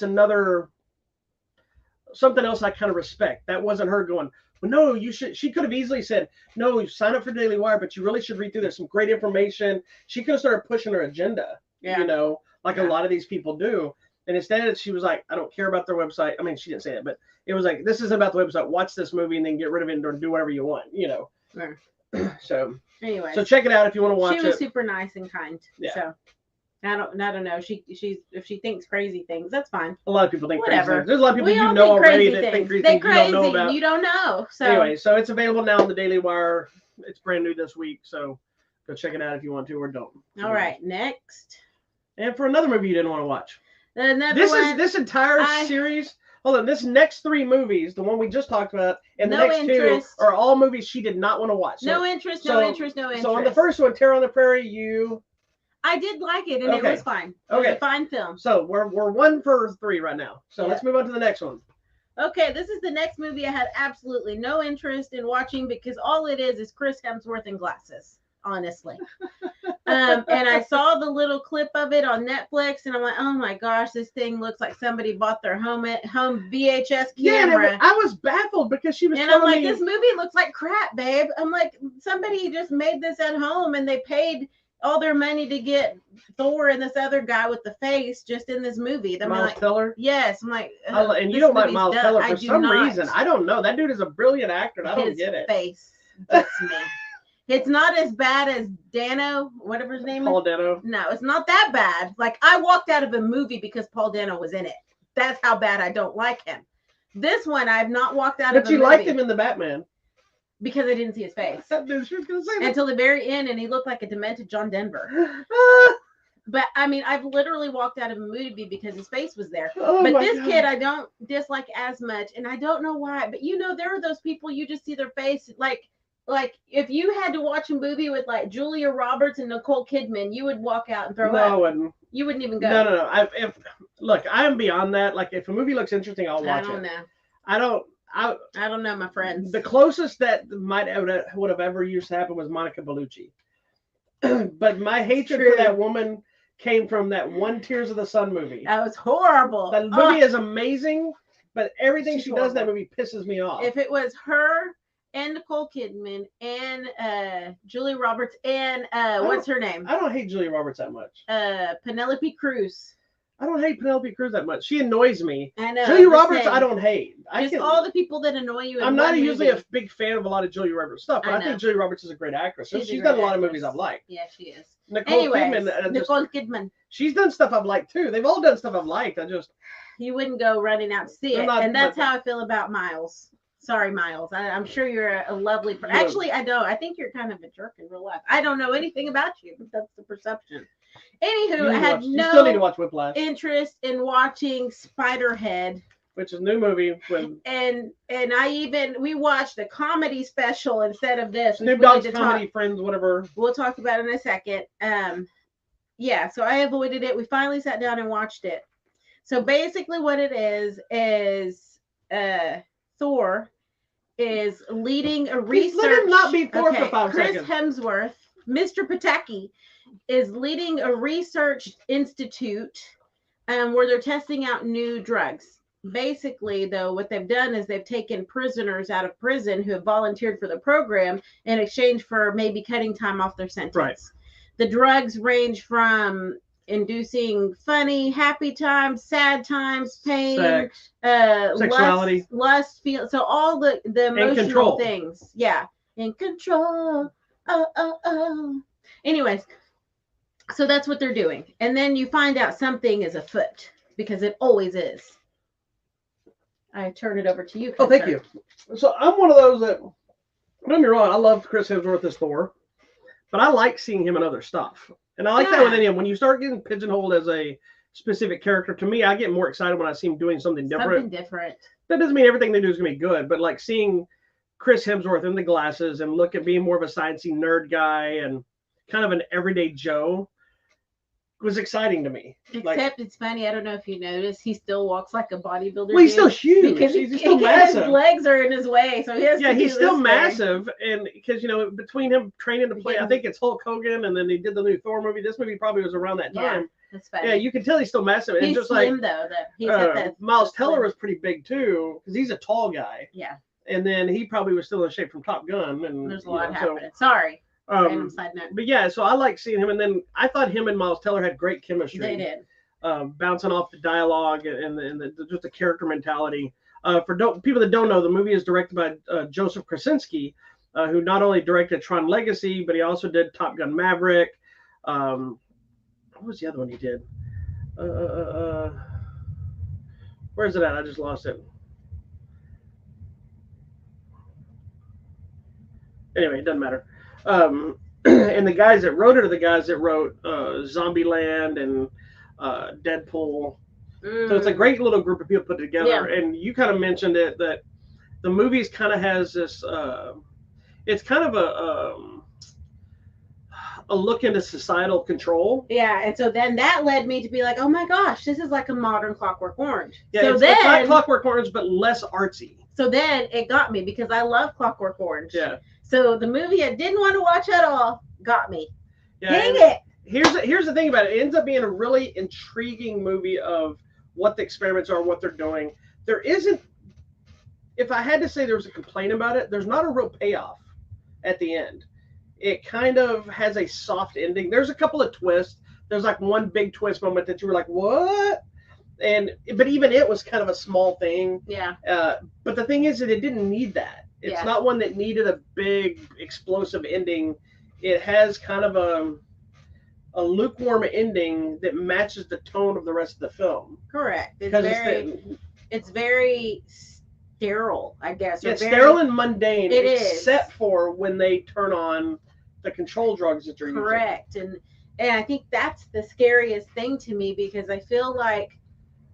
something else I kind of respect. That wasn't her going, well, no, you should. She could have easily said, no, you sign up for Daily Wire, but you really should read through. There's some great information. She could have started pushing her agenda, like a lot of these people do. And instead, she was like, I don't care about their website. I mean, she didn't say it, but it was like, this isn't about the website. Watch this movie and then get rid of it or do whatever you want, Right. So anyway, so check it out if you want to watch it. She was super nice and kind. Yeah. So I don't know. She's if she thinks crazy things, that's fine. A lot of people think whatever. Crazy things. There's a lot of people already that think crazy things you don't know about. You don't know. So anyway, so it's available now on the Daily Wire. It's brand new this week, so go check it out if you want to or don't. All right, next. And for another movie you didn't want to watch. This entire series. Hold on, this next 3 movies, the one we just talked about, and the next 2 are all movies she did not want to watch. So, no interest. So on the first one, Terror on the Prairie, I did like it, and it was fine. It was a fine film. So we're 1 for 3 right now. So let's move on to the next one. Okay, this is the next movie I had absolutely no interest in watching because all it is Chris Hemsworth in glasses. Honestly. And I saw the little clip of it on Netflix and I'm like, oh my gosh, this thing looks like somebody bought their home VHS camera. Yeah, I was baffled because she was I'm like, this movie looks like crap, babe. I'm like, somebody just made this at home and they paid all their money to get Thor and this other guy with the face just in this movie. Miles Teller? Yes. I'm like, and you don't like Miles Teller for some reason. I don't know. That dude is a brilliant actor and I don't get it. His face gets me. It's not as bad as Dano, whatever his name is. Paul Dano. No, it's not that bad. Like, I walked out of a movie because Paul Dano was in it. That's how bad I don't like him. This one, I've not walked out of a movie. But you liked him in The Batman. Because I didn't see his face. She was gonna say that. Until the very end, and he looked like a demented John Denver. But I mean, I've literally walked out of a movie because his face was there. Oh but my this God. kid, I don't dislike as much, and I don't know why. But there are those people you just see their face like if you had to watch a movie with like Julia Roberts and Nicole Kidman, you would walk out and throw No, up. I wouldn't. You wouldn't even go. No. Look, I am beyond that. Like, if a movie looks interesting, I'll watch it. I don't know. I don't know, my friends. The closest that would have ever used to happen was Monica Bellucci. But my hatred for that woman came from that one Tears of the Sun movie. That was horrible. That movie is amazing, but everything she does in that movie pisses me off. If it was her and Nicole Kidman and Julia Roberts and what's her name? I don't hate Julia Roberts that much. Penelope Cruz. I don't hate Penelope Cruz that much. She annoys me. I know. Julia Roberts, I don't hate. All the people that annoy you. I'm not usually a big fan of a lot of Julia Roberts stuff, but I think Julia Roberts is a great actress. She's done a lot of movies I've liked. Yeah, she is. Nicole Kidman. She's done stuff I've liked too. They've all done stuff I've liked. You wouldn't go running out to see it, and that's how I feel about Miles. Sorry, Miles. I'm sure you're a lovely person. Actually, I don't. I think you're kind of a jerk in real life. I don't know anything about you, but that's the perception. Anywho, I had you still need to watch Whiplash. Interest in watching Spiderhead, which is a new movie. And we watched a comedy special instead of this. Snoop Dogg's Comedy Friends, whatever. We'll talk about it in a second. Yeah, so I avoided it. We finally sat down and watched it. So basically what it is Thor is leading a research. Let him not be Thor for 5 Chris seconds. Hemsworth, Mr. Pataki, is leading a research institute where they're testing out new drugs. Basically, though, what they've done is they've taken prisoners out of prison who have volunteered for the program in exchange for maybe cutting time off their sentence. Right. The drugs range from inducing funny, happy times, sad times, pain, sex, sexuality, lust, feel. So all the emotional things. Yeah. In control. Oh. Anyways, so that's what they're doing. And then you find out something is afoot because it always is. I turn it over to you. Oh, thank you. So I'm one of those that, don't get me wrong, I love Chris Hemsworth as Thor, but I like seeing him in other stuff. And I like that with anyone. When you start getting pigeonholed as a specific character, to me, I get more excited when I see him doing something different. That doesn't mean everything they do is going to be good, but like seeing Chris Hemsworth in the glasses and look at being more of a sciencey nerd guy and kind of an everyday Joe was exciting to me. Except it's funny, I don't know if you noticed, he still walks like a bodybuilder. Well, he's still huge. Because he's still massive. His legs are in his way, so he has to he's still massive, and because between him training to play, I think it's Hulk Hogan, and then he did the new Thor movie. This movie probably was around that time. That's funny. Yeah, you can tell he's still massive. He's and just slim, though. Miles Teller was pretty big too, because he's a tall guy. Yeah. And then he probably was still in shape from Top Gun, and there's a lot happening. Sorry. Random side note. But yeah, so I like seeing him, and then I thought him and Miles Teller had great chemistry. They did. Bouncing off the dialogue and just the character mentality. For people that don't know, the movie is directed by Joseph Krasinski, who not only directed Tron Legacy, but he also did Top Gun Maverick. What was the other one he did? Where's it at? I just lost it. Anyway, it doesn't matter. And the guys that wrote it are the guys that wrote Zombieland and Deadpool. So it's a great little group of people put together. Yeah. And you kind of mentioned it, that the movies kind of has this, it's kind of a look into societal control. Yeah, and so then that led me to be like, oh my gosh, this is like a modern Clockwork Orange. Yeah, so it's like Clockwork Orange, but less artsy. So then it got me because I love Clockwork Orange. Yeah. So the movie I didn't want to watch at all got me. Yeah, dang it. Here's the thing about it. It ends up being a really intriguing movie of what the experiments are, what they're doing. There isn't, if I had to say there was a complaint about it, there's not a real payoff at the end. It kind of has a soft ending. There's a couple of twists. There's like one big twist moment that you were like, what? But even it was kind of a small thing. Yeah. But the thing is that it didn't need that. It's not one that needed a big explosive ending. It has kind of a lukewarm ending that matches the tone of the rest of the film. Correct. It's very sterile, I guess. It's sterile and mundane. Except for when they turn on the control drugs that you're using. Correct. And I think that's the scariest thing to me, because I feel like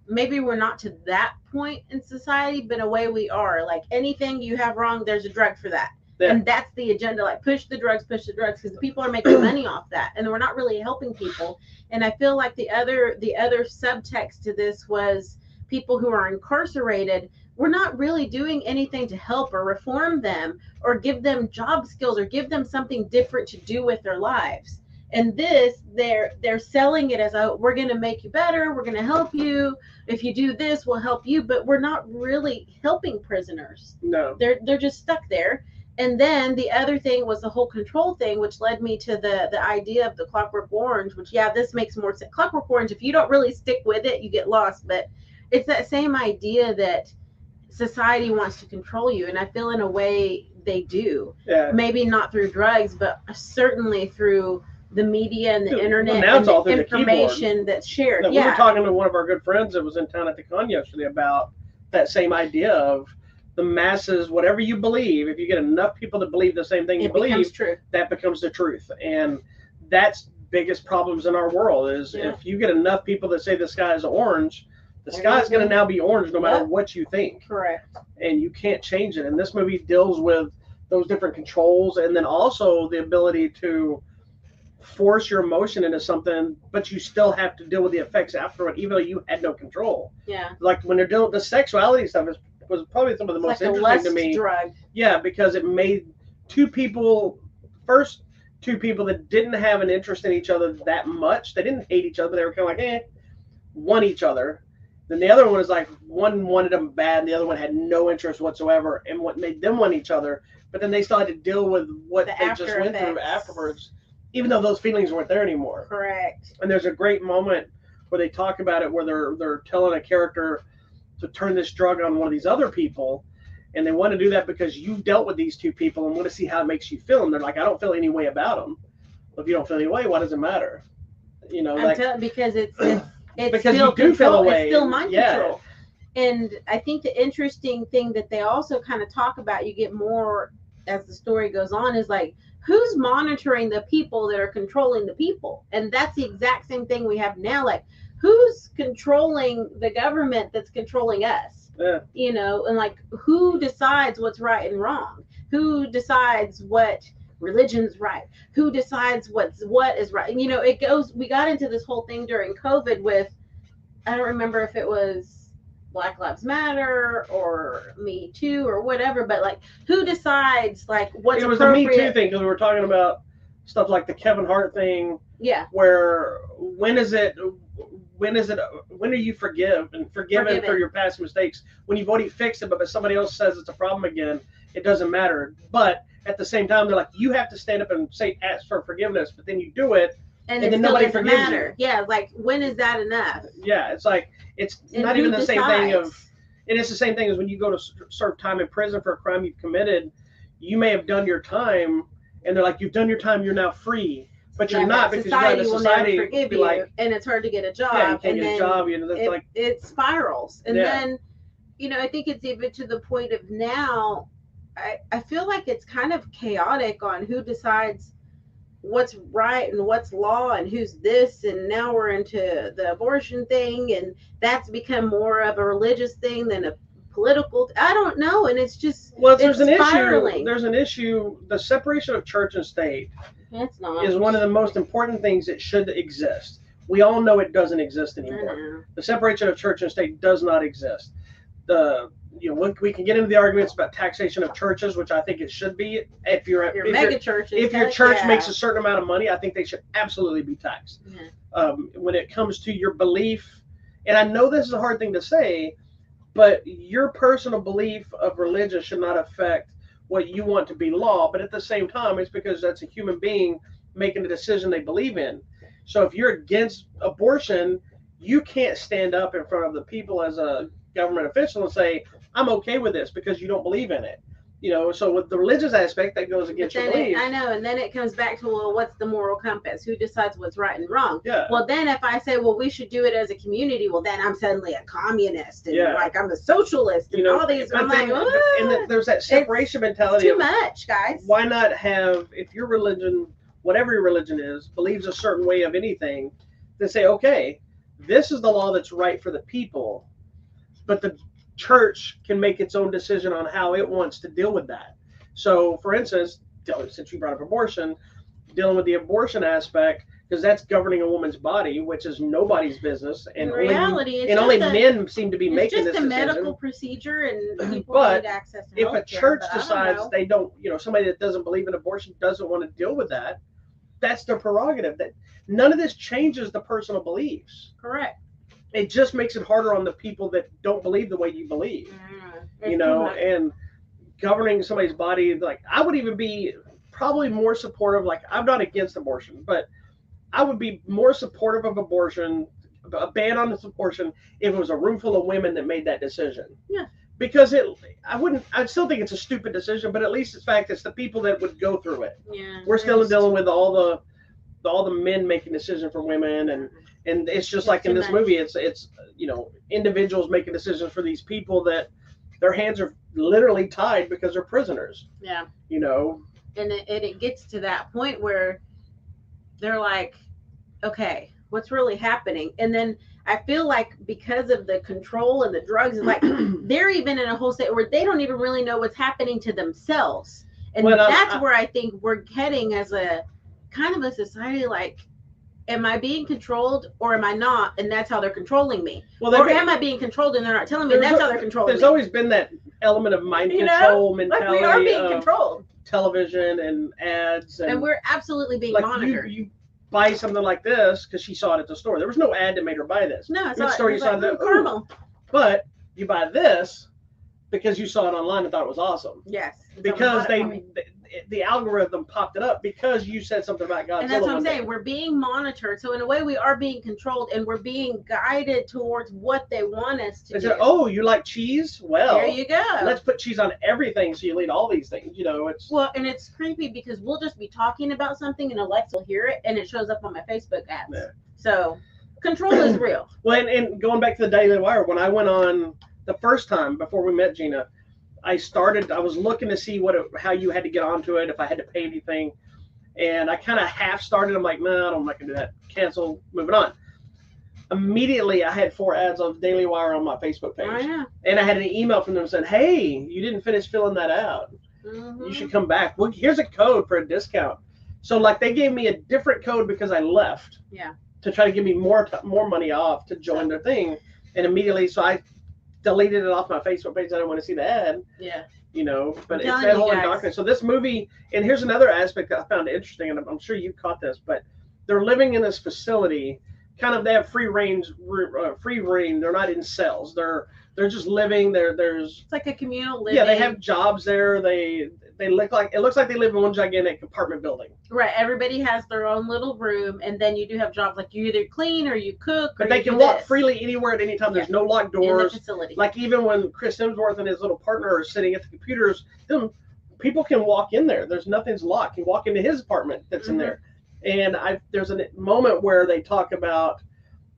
maybe we're not to that point in society, but in a way we are. Like anything you have wrong, there's a drug for that. Yeah. And that's the agenda. Like push the drugs, because people are making money off that, and we're not really helping people. And I feel like the other subtext to this was people who are incarcerated. We're not really doing anything to help or reform them or give them job skills or give them something different to do with their lives. And this, they're selling it as, a we're going to make you better, we're going to help you, if you do this we'll help you, but we're not really helping prisoners. No, they're just stuck there. And then the other thing was the whole control thing, which led me to the idea of the Clockwork Orange, which, yeah, this makes more sense. Clockwork Orange, if you don't really stick with it, you get lost, but it's that same idea that society wants to control you, and I feel in a way they do. Yeah. Maybe not through drugs, but certainly through the media and the internet, now it's and all the through information that's shared. No, we were talking to one of our good friends that was in town at the con yesterday about that same idea of the masses. Whatever you believe, if you get enough people to believe the same thing you believe, true. That becomes the truth. And that's biggest problems in our world is if you get enough people that say the sky is orange, the sky is going to now be orange no matter what you think. Correct. And you can't change it. And this movie deals with those different controls, and then also the ability to force your emotion into something, but you still have to deal with the effects afterward, even though you had no control. Yeah. Like when they're doing the sexuality stuff was probably some of the most interesting to me. Drug. Yeah, because it made first two people that didn't have an interest in each other that much. They didn't hate each other. They were kind of like, want each other. Then the other one is like, one wanted them bad, and the other one had no interest whatsoever. And what made them want each other, but then they still had to deal with what they just went through afterwards, even though those feelings weren't there anymore. Correct. And there's a great moment where they talk about it, where they're telling a character to turn this drug on one of these other people, and they want to do that because you dealt with these two people and want to see how it makes you feel. And they're like, I don't feel any way about them. Well, if you don't feel any way, why does it matter? You know, because it's because still you do feel a way. It's still mind control. And I think the interesting thing that they also kind of talk about, you get more as the story goes on, is like, who's monitoring the people that are controlling the people? And that's the exact same thing we have now. Like, who's controlling the government that's controlling us? Yeah. You know, and like, who decides what's right and wrong? Who decides what religion's right? Who decides what is right? You know, we got into this whole thing during COVID with, I don't remember if it was Black Lives Matter or Me Too or whatever, but like, who decides like what's appropriate? It was a Me Too thing, because we were talking about stuff like the Kevin Hart thing. Yeah. Where when are you forgiven for your past mistakes? When you've already fixed it, but if somebody else says it's a problem again, it doesn't matter. But at the same time, they're like, you have to stand up and ask for forgiveness, but then you do it, and then nobody forgives you. Yeah, like, when is that enough? Yeah, it's like, it's not even the same thing and it's the same thing as when you go to serve time in prison for a crime you've committed. You may have done your time, and they're like, you've done your time, you're now free. But you're not, because society will never forgive you, and it's hard to get a job. Yeah, you can't get a job. You know, it spirals. And then, you know, I think it's even to the point of now, I feel like it's kind of chaotic on who decides what's right and what's law and who's this. And now we're into the abortion thing, and that's become more of a religious thing than a political. I don't know. And it's just, there's an spiraling. issue. There's an issue. The separation of church and state is one of the most important things that should exist. We all know it doesn't exist anymore. The separation of church and state does not exist. We can get into the arguments about taxation of churches, which I think it should be. If your mega churches, if your church makes a certain amount of money, I think they should absolutely be taxed. When it comes to your belief, and I know this is a hard thing to say, but your personal belief of religion should not affect what you want to be law. But at the same time, it's because that's a human being making a decision they believe in. So if you're against abortion, you can't stand up in front of the people as a government official and say, I'm okay with this, because you don't believe in it. You know, so with the religious aspect, that goes against your belief. I know, and then it comes back to, well, what's the moral compass? Who decides what's right and wrong? Yeah. Well, then if I say, well, we should do it as a community, well, then I'm suddenly a communist, and like, I'm a socialist, and all these. I'm like, and there's that separation mentality. Too much, guys. Why not have, if your religion whatever your religion is, believes a certain way of anything, then say, okay, this is the law that's right for the people, but the church can make its own decision on how it wants to deal with that. So, for instance, since you brought up abortion, dealing with the abortion aspect, because that's governing a woman's body, which is nobody's business, and In reality, it's only just men seem to be it's making just this a decision. medical procedure, and people But need access to if a healthcare, church but I don't decides know. they don't, somebody that doesn't believe in abortion doesn't want to deal with that, that's their prerogative. That none of this changes the personal beliefs. Correct. It just makes it harder on the people that don't believe the way you believe. It's too much. And governing somebody's body, like I would even be probably more supportive. Like I'm not against abortion, but I would be more supportive of abortion, a ban on this abortion, if it was a room full of women that made that decision. Yeah. Because I still think it's a stupid decision, but at least it's fact it's the people that would go through it. Yeah. We're still dealing with all the men making decisions for women, and it's just like in this movie, it's individuals making decisions for these people that their hands are literally tied because they're prisoners. Yeah. And it gets to that point where they're like, okay, what's really happening? And then I feel like because of the control and the drugs, like they're even in a whole state where they don't even really know what's happening to themselves. And that's where I think we're heading as a kind of a society, like, am I being controlled or am I not? And that's how they're controlling me. Or am I being controlled and they're not telling me? And that's how they're controlling me. There's always been that element of mind control mentality. Like we are being controlled. Television and ads. And we're absolutely being monitored. You buy something like this because she saw it at the store. There was no ad that made her buy this. No, it's store you saw that caramel. But you buy this because you saw it online and thought it was awesome. Yes. Because the algorithm popped it up because you said something about Godzilla. And that's what I'm saying. We're being monitored. So in a way we are being controlled and we're being guided towards what they want us to do. Oh, you like cheese? Well, there you go. Let's put cheese on everything so you'll eat all these things. It's and it's creepy because we'll just be talking about something and Alexa will hear it and it shows up on my Facebook ads. Yeah. So control is real. Well, and going back to the Daily Wire, when I went on the first time before we met Gina, I was looking to see how you had to get onto it, if I had to pay anything. And I kind of half started. I'm like, no, I'm not going to do that. Cancel, moving on. Immediately, I had 4 ads on Daily Wire on my Facebook page. Oh, yeah. And I had an email from them saying, hey, you didn't finish filling that out. Mm-hmm. You should come back. Well, here's a code for a discount. So, like, they gave me a different code because I left. Yeah. To try to give me more money off to join their thing. And immediately, so I deleted it off my Facebook page. I didn't want to see the ad. Yeah. But it's that whole indoctrination. So this movie, and here's another aspect that I found interesting, and I'm sure you caught this, but they're living in this facility. They have free reign. They're not in cells. They're just living. It's like a communal living. Yeah, they have jobs there. It looks like they live in one gigantic apartment building. Right. Everybody has their own little room, and then you do have jobs like you either clean or you cook. But they can walk freely anywhere at any time. There's no locked doors. In the facility. Like even when Chris Hemsworth and his little partner are sitting at the computers, people can walk in there. Nothing's locked. You walk into his apartment that's in there. And there's a moment where they talk about,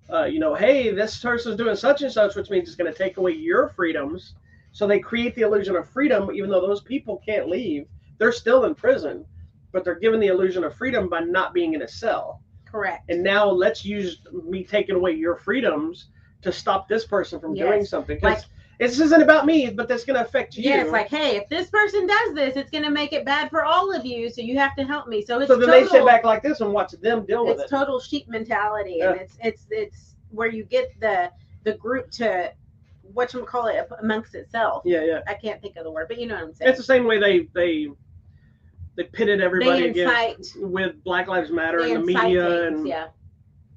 hey, this person's doing such and such, which means it's going to take away your freedoms. So they create the illusion of freedom, even though those people can't leave. They're still in prison, but they're given the illusion of freedom by not being in a cell. Correct. And now let's use me taking away your freedoms to stop this person from doing something. Because this isn't about me, but that's going to affect you. Yeah, it's like, hey, if this person does this, it's going to make it bad for all of you, so you have to help me. So then they sit back like this and watch them deal with it. It's total sheep mentality, and it's where you get the group to whatchamacallit amongst itself. Yeah. I can't think of the word, but you know what I'm saying. It's the same way they pitted everybody against with Black Lives Matter and the media.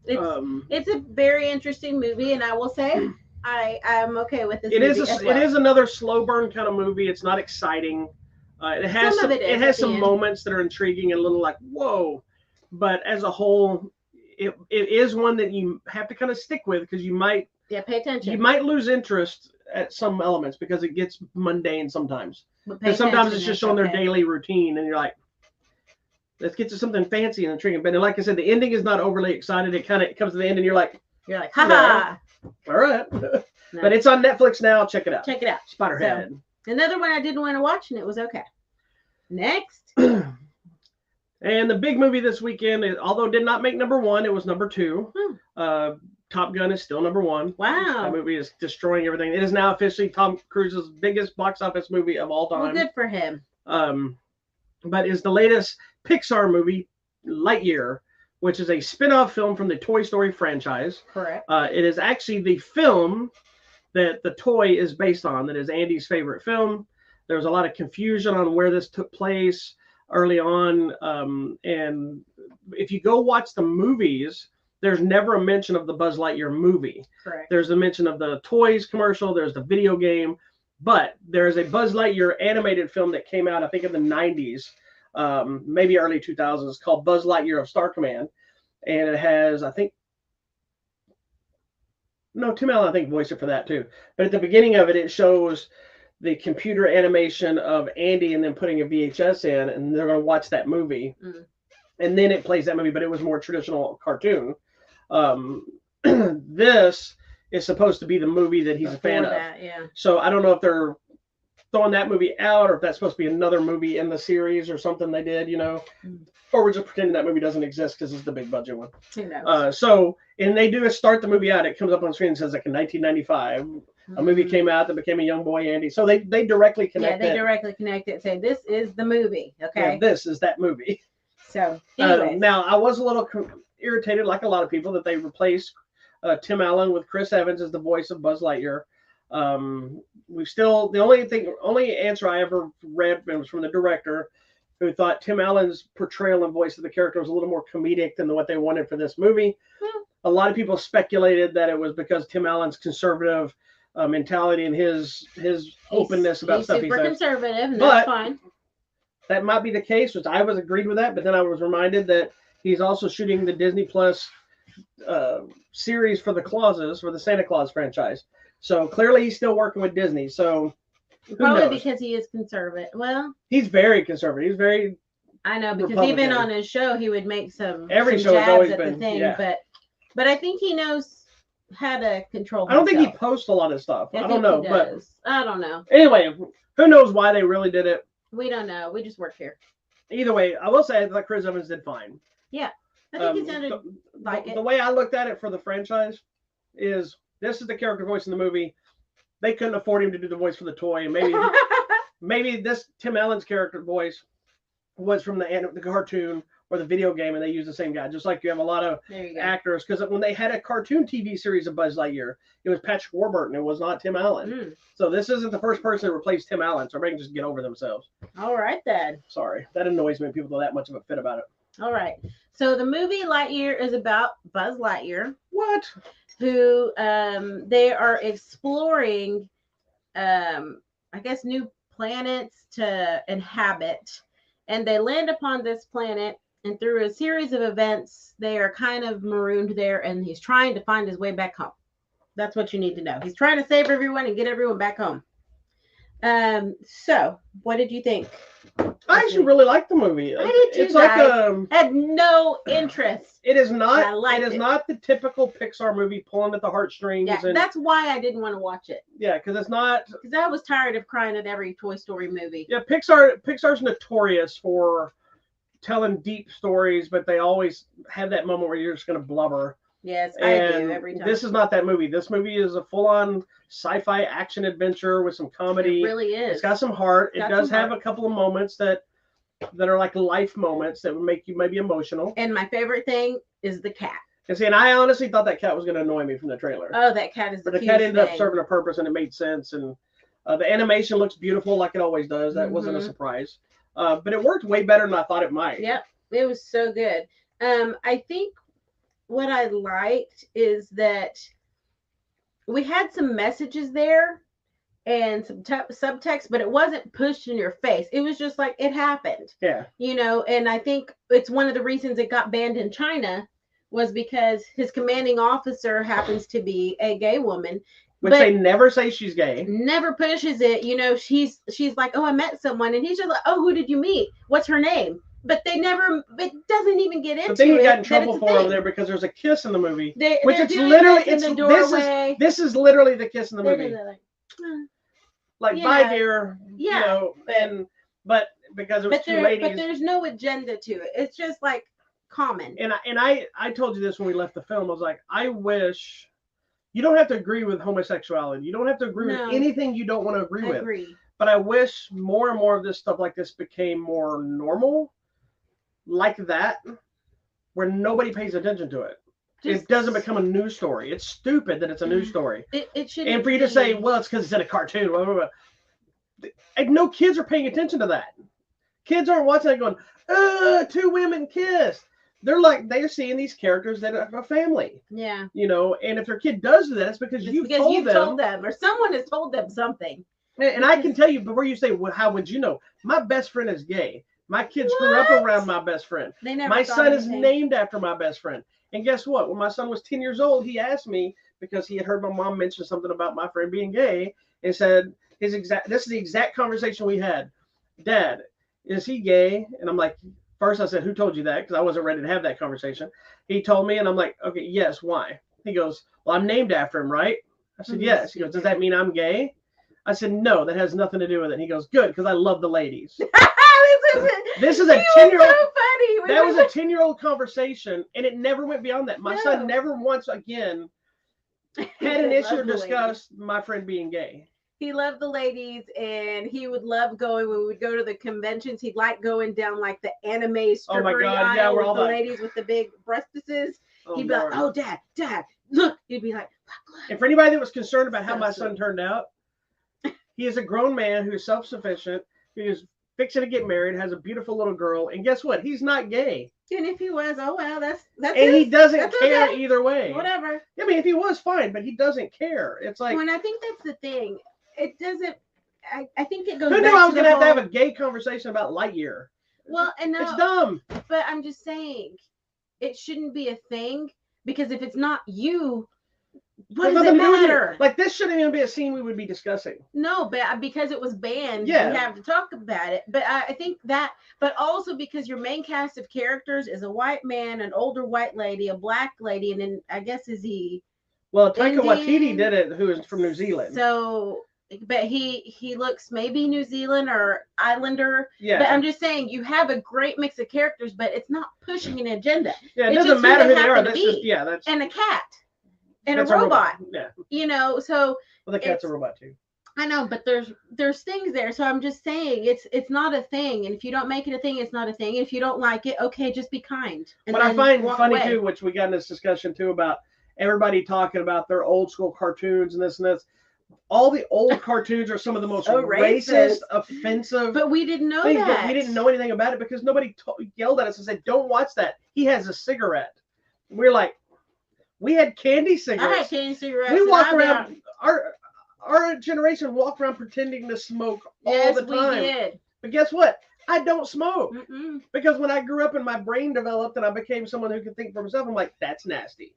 Things, it's a very interesting movie, and I will say I'm okay with this. It is another slow burn kind of movie. It's not exciting. It has some moments that are intriguing and a little like whoa, but as a whole, it is one that you have to kind of stick with because you might pay attention. You might lose interest at some elements because it gets mundane sometimes. Because sometimes it's just showing their daily routine, and you're like, let's get to something fancy and intriguing. But like I said, the ending is not overly excited. It comes to the end, and you're like, haha. All right. No. But it's on Netflix now. Check it out. Spiderhead. So, another one I didn't want to watch, and it was okay. Next. And the big movie this weekend, although it did not make #1, it was #2. Top Gun is still #1. Wow. That movie is destroying everything. It is now officially Tom Cruise's biggest box office movie of all time. Well, good for him. But is the latest Pixar movie, Lightyear, which is a spin-off film from the Toy Story franchise. Correct. It is actually the film that the toy is based on. That is Andy's favorite film. There was a lot of confusion on where this took place early on. And if you go watch the movies, there's never a mention of the Buzz Lightyear movie. Correct. There's a mention of the toys commercial. There's the video game. But there's a Buzz Lightyear animated film that came out, I think, in the 90s, maybe early 2000s, called Buzz Lightyear of Star Command. And it has, I think, no, Tim Allen, I think, voiced it for that too. But at the beginning of it, it shows the computer animation of Andy and then putting a VHS in, and they're going to watch that movie. And then it plays that movie, but it was more traditional cartoon. This is supposed to be the movie that he's a fan of. Yeah. So I don't know if they're throwing that movie out or if that's supposed to be another movie in the series or something they did, or we're just pretending that movie doesn't exist because it's the big budget one. Who knows? And they do start the movie out. It comes up on screen and says like in 1995, a movie came out that became a young boy, Andy. So they directly connect it. Yeah, they directly connect it. Say, this is the movie. Okay. Yeah, this is that movie. So, anyways. Now, I was a little irritated, like a lot of people, that they replaced Tim Allen with Chris Evans as the voice of Buzz Lightyear. The only answer I ever read was from the director, who thought Tim Allen's portrayal and voice of the character was a little more comedic than what they wanted for this movie. A lot of people speculated that it was because Tim Allen's conservative mentality and his openness about stuff he says. He's super conservative, and that's fine. That might be the case, which I was agreed with that, but then I was reminded that he's also shooting the Disney Plus series for the Santa Claus franchise. So clearly he's still working with Disney. So probably because he is conservative. Well, he's very conservative. He's very. I know, because even on his show he would make some show jabs has always at been the thing, yeah. but I think he knows how to control himself. I don't think he posts a lot of stuff. I don't know, but I don't know. Anyway, who knows why they really did it? We don't know. We just work here. Either way, I will say that Chris Evans did fine. Yeah, I think he sounded like it. The way I looked at it for the franchise is this is the character voice in the movie. They couldn't afford him to do the voice for the toy, and maybe this Tim Allen's character voice was from the cartoon or the video game, and they use the same guy. Just like you have a lot of actors, because when they had a cartoon TV series of Buzz Lightyear, it was Patrick Warburton. It was not Tim Allen. So this isn't the first person to replace Tim Allen. So everybody can just get over themselves. All right, then. Sorry, that annoys me when people do that much of a fit about it. All right. So the movie Lightyear is about Buzz Lightyear. What? Who they are exploring, I guess, new planets to inhabit. And they land upon this planet, and through a series of events, they are kind of marooned there, and he's trying to find his way back home. That's what you need to know. He's trying to save everyone and get everyone back home. So what did you think? I actually really liked the movie. I did too. It's like had no interest. It is not. It is not the typical Pixar movie pulling at the heartstrings. Yeah, that's why I didn't want to watch it. Yeah, because it's not. Because I was tired of crying at every Toy Story movie. Yeah, Pixar's notorious for telling deep stories, but they always have that moment where you're just going to blubber. Yes, I do every time. This is not that movie. This movie is a full-on sci-fi action adventure with some comedy. It really is. It's got some heart. It does have a couple of moments that are like life moments that would make you maybe emotional. And my favorite thing is the cat. And I honestly thought that cat was going to annoy me from the trailer. Oh, that cat is the cutest thing. But the cat ended up serving a purpose, and it made sense. And the animation looks beautiful like it always does. That wasn't a surprise. But it worked way better than I thought it might. Yep, it was so good. I think what I liked is that we had some messages there and some subtext, but it wasn't pushed in your face. It was just like it happened. Yeah. And I think it's one of the reasons it got banned in China was because his commanding officer happens to be a gay woman. Which they never say she's gay. Never pushes it. She's like, oh, I met someone. And he's just like, oh, who did you meet? What's her name? But it doesn't even get into it. The thing he got in trouble for over there because there's a kiss in the movie. Which it's literally, this is literally the kiss in the movie. Like, bye, dear. Yeah. But because it was two ladies. But there's no agenda to it. It's just like common. And I told you this when we left the film. I was like, I wish you don't have to agree with homosexuality. You don't have to agree with anything you don't want to agree with. But I wish more and more of this stuff like this became more normal, like that, where nobody pays attention to it. It doesn't become a news story. It's stupid that it's a news story. It should. And for you to say, well, it's because it's in a cartoon. Blah, blah, blah. And no kids are paying attention to that. Kids aren't watching it going, two women kissed. They're seeing these characters that are a family. Yeah. You know, and if their kid does that, it's because you've told them, or someone has told them something. And I can tell you, before you say, well, how would you know? My best friend is gay. My kids grew up around my best friend. My son is named after my best friend. And guess what? When my son was 10 years old, he asked me, because he had heard my mom mention something about my friend being gay, and said, this is the exact conversation we had. Dad, is he gay? And I'm like, first I said, who told you that? Because I wasn't ready to have that conversation. He told me, and I'm like, okay, yes, why? He goes, well, I'm named after him, right? I said, yes. He goes, does that mean I'm gay? I said, no, that has nothing to do with it. And he goes, good, because I love the ladies. This is a 10-year-old. So funny. That was a 10-year-old conversation, and it never went beyond that. My son never once again had an issue or discussed my friend being gay. He loved the ladies, and he would love going when we would go to the conventions. He'd like going down like the anime strippery aisle with the ladies with the big breastises. He'd be like, oh, dad, look. He'd be like, look. And for anybody that was concerned about how my son turned out, he is a grown man who is self-sufficient, who is fixing to get married, has a beautiful little girl, and guess what? He's not gay. And if he was, oh well, that's and he doesn't care either way. Whatever. I mean, if he was, fine, but he doesn't care. It's like, when I think that's the thing. It doesn't. I think it goes. Who knew I was going to have a gay conversation about Lightyear? Well, and no, it's dumb. But I'm just saying, it shouldn't be a thing, because if it's not you, what does it matter? Like, this shouldn't even be a scene we would be discussing. No, but because it was banned, we have to talk about it. But I think that, but also because your main cast of characters is a white man, an older white lady, a black lady, and then I guess is he? Well, Taika Waititi did it, who is from New Zealand. So, but he looks maybe New Zealand or Islander. Yeah. But I'm just saying, you have a great mix of characters, but it's not pushing an agenda. Yeah, it doesn't matter who they are. That's just, that's. And a cat. And a robot. Yeah. You know, so. Well, the cat's a robot too. I know, but there's things there. So I'm just saying, it's not a thing. And if you don't make it a thing, it's not a thing. And if you don't like it, okay, just be kind. And what I find funny too, which we got in this discussion too, about everybody talking about their old school cartoons and this and this. All the old cartoons are some of the most racist, offensive. But we didn't know things, that. But we didn't know anything about it because nobody yelled at us and said, "Don't watch that." He has a cigarette. We're like, we had candy cigarettes. I had candy cigarettes. We walked around. Our generation walked around pretending to smoke all the time. We did. But guess what? I don't smoke. Because when I grew up and my brain developed and I became someone who could think for myself, I'm like, that's nasty.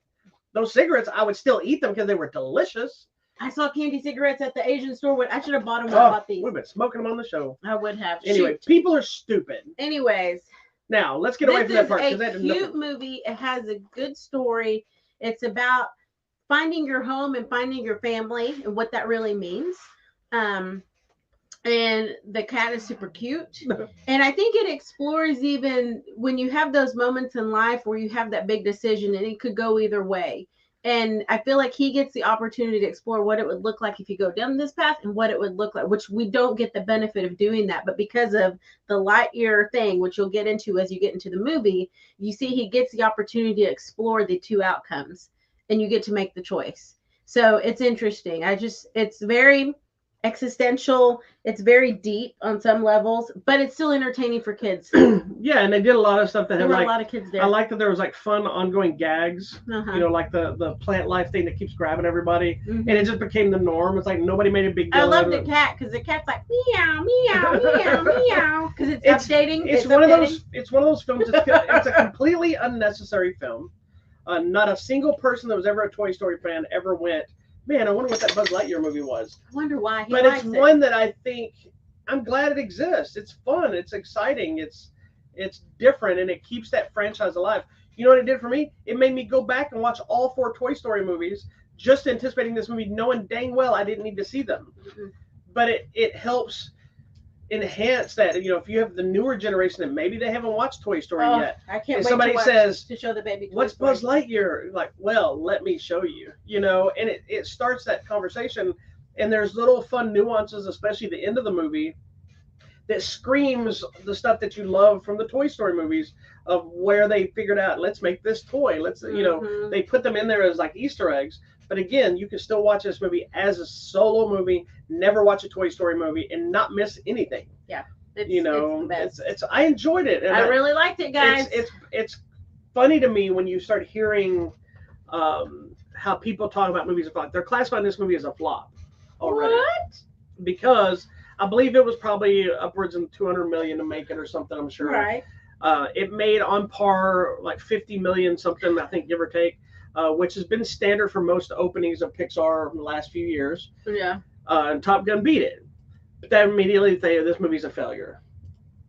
Those cigarettes, I would still eat them because they were delicious. I saw candy cigarettes at the Asian store. I should have bought them when I bought these. We've been smoking them on the show. I would have. Anyway, people are stupid. Anyways. Now, let's get away from that part. It's a cute movie. It has a good story. It's about finding your home and finding your family and what that really means. And the cat is super cute. And I think it explores even when you have those moments in life where you have that big decision and it could go either way. And I feel like he gets the opportunity to explore what it would look like if you go down this path and what it would look like, which we don't get the benefit of doing that. But because of the Lightyear thing, which you'll get into as you get into the movie, you see he gets the opportunity to explore the two outcomes and you get to make the choice. So it's interesting. It's very existential. It's very deep on some levels, but it's still entertaining for kids. Yeah, and they did a lot of stuff that had a lot of kids there. I like that there was like fun ongoing gags. You know, like the plant life thing that keeps grabbing everybody, and it just became the norm. It's like nobody made a big deal. I love the cat because the cat's like meow meow meow meow because it's updating. It's one updating. It's one of those films. It's a completely unnecessary film. Not a single person that was ever a Toy Story fan ever went, man, I wonder what that Buzz Lightyear movie was. I wonder why he But likes it's one that I think, I'm glad it exists. It's fun. It's exciting. It's different, and it keeps that franchise alive. You know what it did for me? It made me go back and watch all 4 Toy Story movies, just anticipating this movie, knowing dang well I didn't need to see them. But it helps enhance that. If you have the newer generation that maybe they haven't watched Toy Story yet, I can't and wait somebody says to show the baby. What's Buzz Lightyear? Like, well, let me show you. And it starts that conversation. And there's little fun nuances, especially the end of the movie, that screams the stuff that you love from the Toy Story movies, of where they figured out, let's make this toy. They put them in there as like Easter eggs. But again, you can still watch this movie as a solo movie, never watch a Toy Story movie, and not miss anything. Yeah. It's I enjoyed it. And I really liked it, guys. It's funny to me when you start hearing how people talk about movies as a flop. They're classifying this movie as a flop already. What? Because I believe it was probably upwards of $200 million to make it or something, I'm sure. Right. It made on par like 50 million something, I think, give or take, which has been standard for most openings of Pixar in the last few years. Yeah. And Top Gun beat it. But then immediately they say this movie's a failure.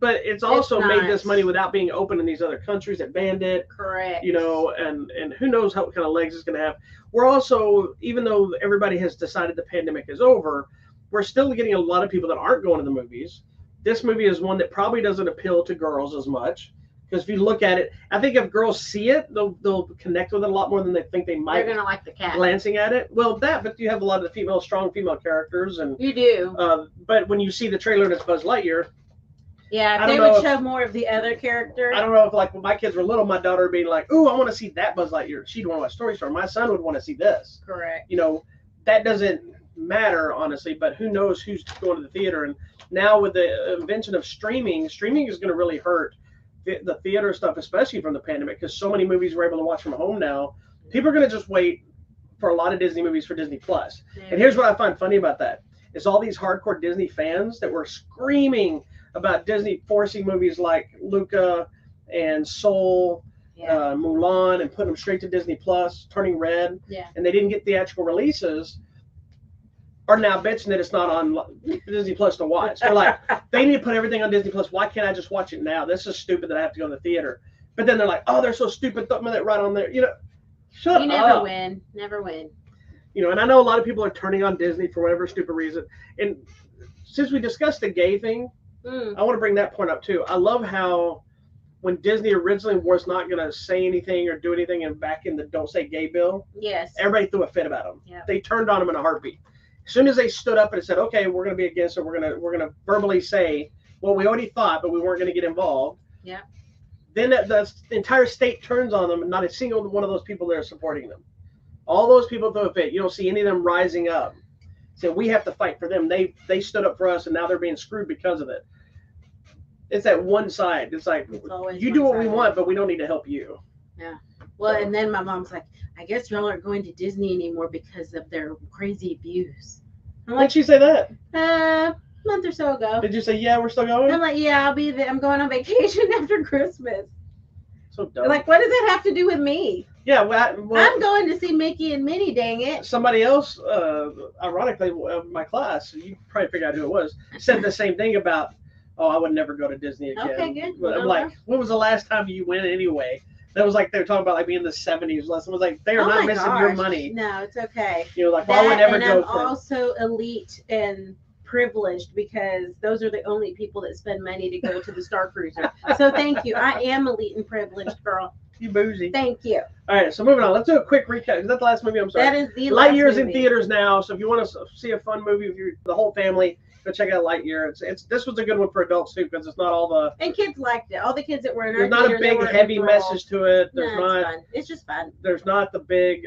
But it's also made this money without being open in these other countries that banned it. Correct. And who knows what kind of legs it's going to have. We're also, even though everybody has decided the pandemic is over, we're still getting a lot of people that aren't going to the movies. This movie is one that probably doesn't appeal to girls as much. Because if you look at it, I think if girls see it, they'll connect with it a lot more than they think they might. They're going to like the cat. Glancing at it. Well, but you have a lot of strong female characters. And you do. But when you see the trailer and it's Buzz Lightyear. Yeah, if they would show more of the other characters. I don't know if, like, when my kids were little, my daughter would be like, ooh, I want to see that Buzz Lightyear. She'd want to watch Toy Story. My son would want to see this. Correct. That doesn't matter, honestly, but who knows who's going to the theater. And now with the invention of streaming is going to really hurt the theater stuff, especially from the pandemic, because so many movies we're able to watch from home now. People are going to just wait for a lot of Disney movies for Disney Plus. Yeah. And here's what I find funny about that is all these hardcore Disney fans that were screaming about Disney forcing movies like Luca and Soul, Mulan, and putting them straight to Disney Plus, Turning Red, and they didn't get theatrical releases, are now bitching that it's not on Disney Plus to watch. They're like, they need to put everything on Disney Plus. Why can't I just watch it now? This is stupid that I have to go to the theater. But then they're like, oh, they're so stupid, throwing that right on there. Shut up. You never win. Never win. And I know a lot of people are turning on Disney for whatever stupid reason. And since we discussed the gay thing, I want to bring that point up too. I love how when Disney originally was not going to say anything or do anything, and back in the Don't Say Gay bill, everybody threw a fit about them. Yep. They turned on them in a heartbeat. As soon as they stood up and said, "Okay, we're going to be against it. We're going to verbally say what we already thought, but we weren't going to get involved." Yeah. Then the entire state turns on them, and not a single one of those people there is supporting them. All those people throw a fit. You don't see any of them rising up. So we have to fight for them. They stood up for us, and now they're being screwed because of it. It's that one side. It's like, you do what we want, but we don't need to help you. Yeah. Well, and then my mom's like, I guess y'all aren't going to Disney anymore because of their crazy abuse. I'm like, did she say that? A month or so ago. Did you say, yeah, we're still going? I'm like, yeah, I'll be there. I'm going on vacation after Christmas. So dumb. Like, what does that have to do with me? Yeah, well, I'm going to see Mickey and Minnie, dang it. Somebody else, ironically, my class, you probably figured out who it was, said the same thing about, oh, I would never go to Disney again. Okay, good. But I'm like, when was the last time you went anyway? That was like they were talking about like being in the 70s. Lesson was like they are not missing your money. No, it's okay. Like I would never go. And I'm also elite and privileged because those are the only people that spend money to go to the Star Cruiser. So thank you. I am elite and privileged, girl. You boozy. Thank you. All right, so moving on. Let's do a quick recap. Is that the last movie? I'm sorry. That is the last Lightyear's movie. In theaters now. So if you want to see a fun movie with the whole family, go check out Lightyear. This was a good one for adults too because it's not all the. And kids liked it. All the kids that were in our theaters. There's not a big heavy message to it. There's not. Fun. It's just fun. There's not the big.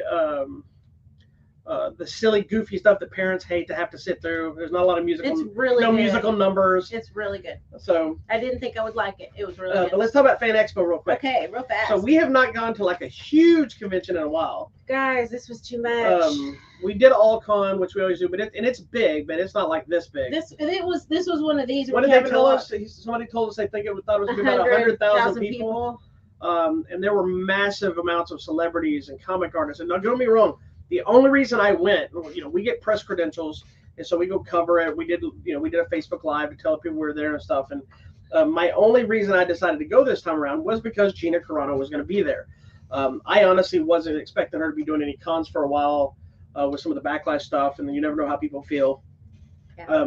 The silly, goofy stuff that parents hate to have to sit through. There's not a lot of musical. It's really good. Musical numbers. It's really good. So I didn't think I would like it. It was really good. But let's talk about Fan Expo real quick. Okay, real fast. So we have not gone to like a huge convention in a while. Guys, this was too much. We did All-Con, which we always do, but it's big, but it's not like this big. This was one of these. What did they tell us? Somebody told us they thought it was going to be about 100,000 people. And there were massive amounts of celebrities and comic artists. And now, don't get me wrong. The only reason I went, we get press credentials, and so we go cover it. We did a Facebook Live to tell people we were there and stuff. And my only reason I decided to go this time around was because Gina Carano was going to be there. I honestly wasn't expecting her to be doing any cons for a while with some of the backlash stuff, and you never know how people feel. Yeah.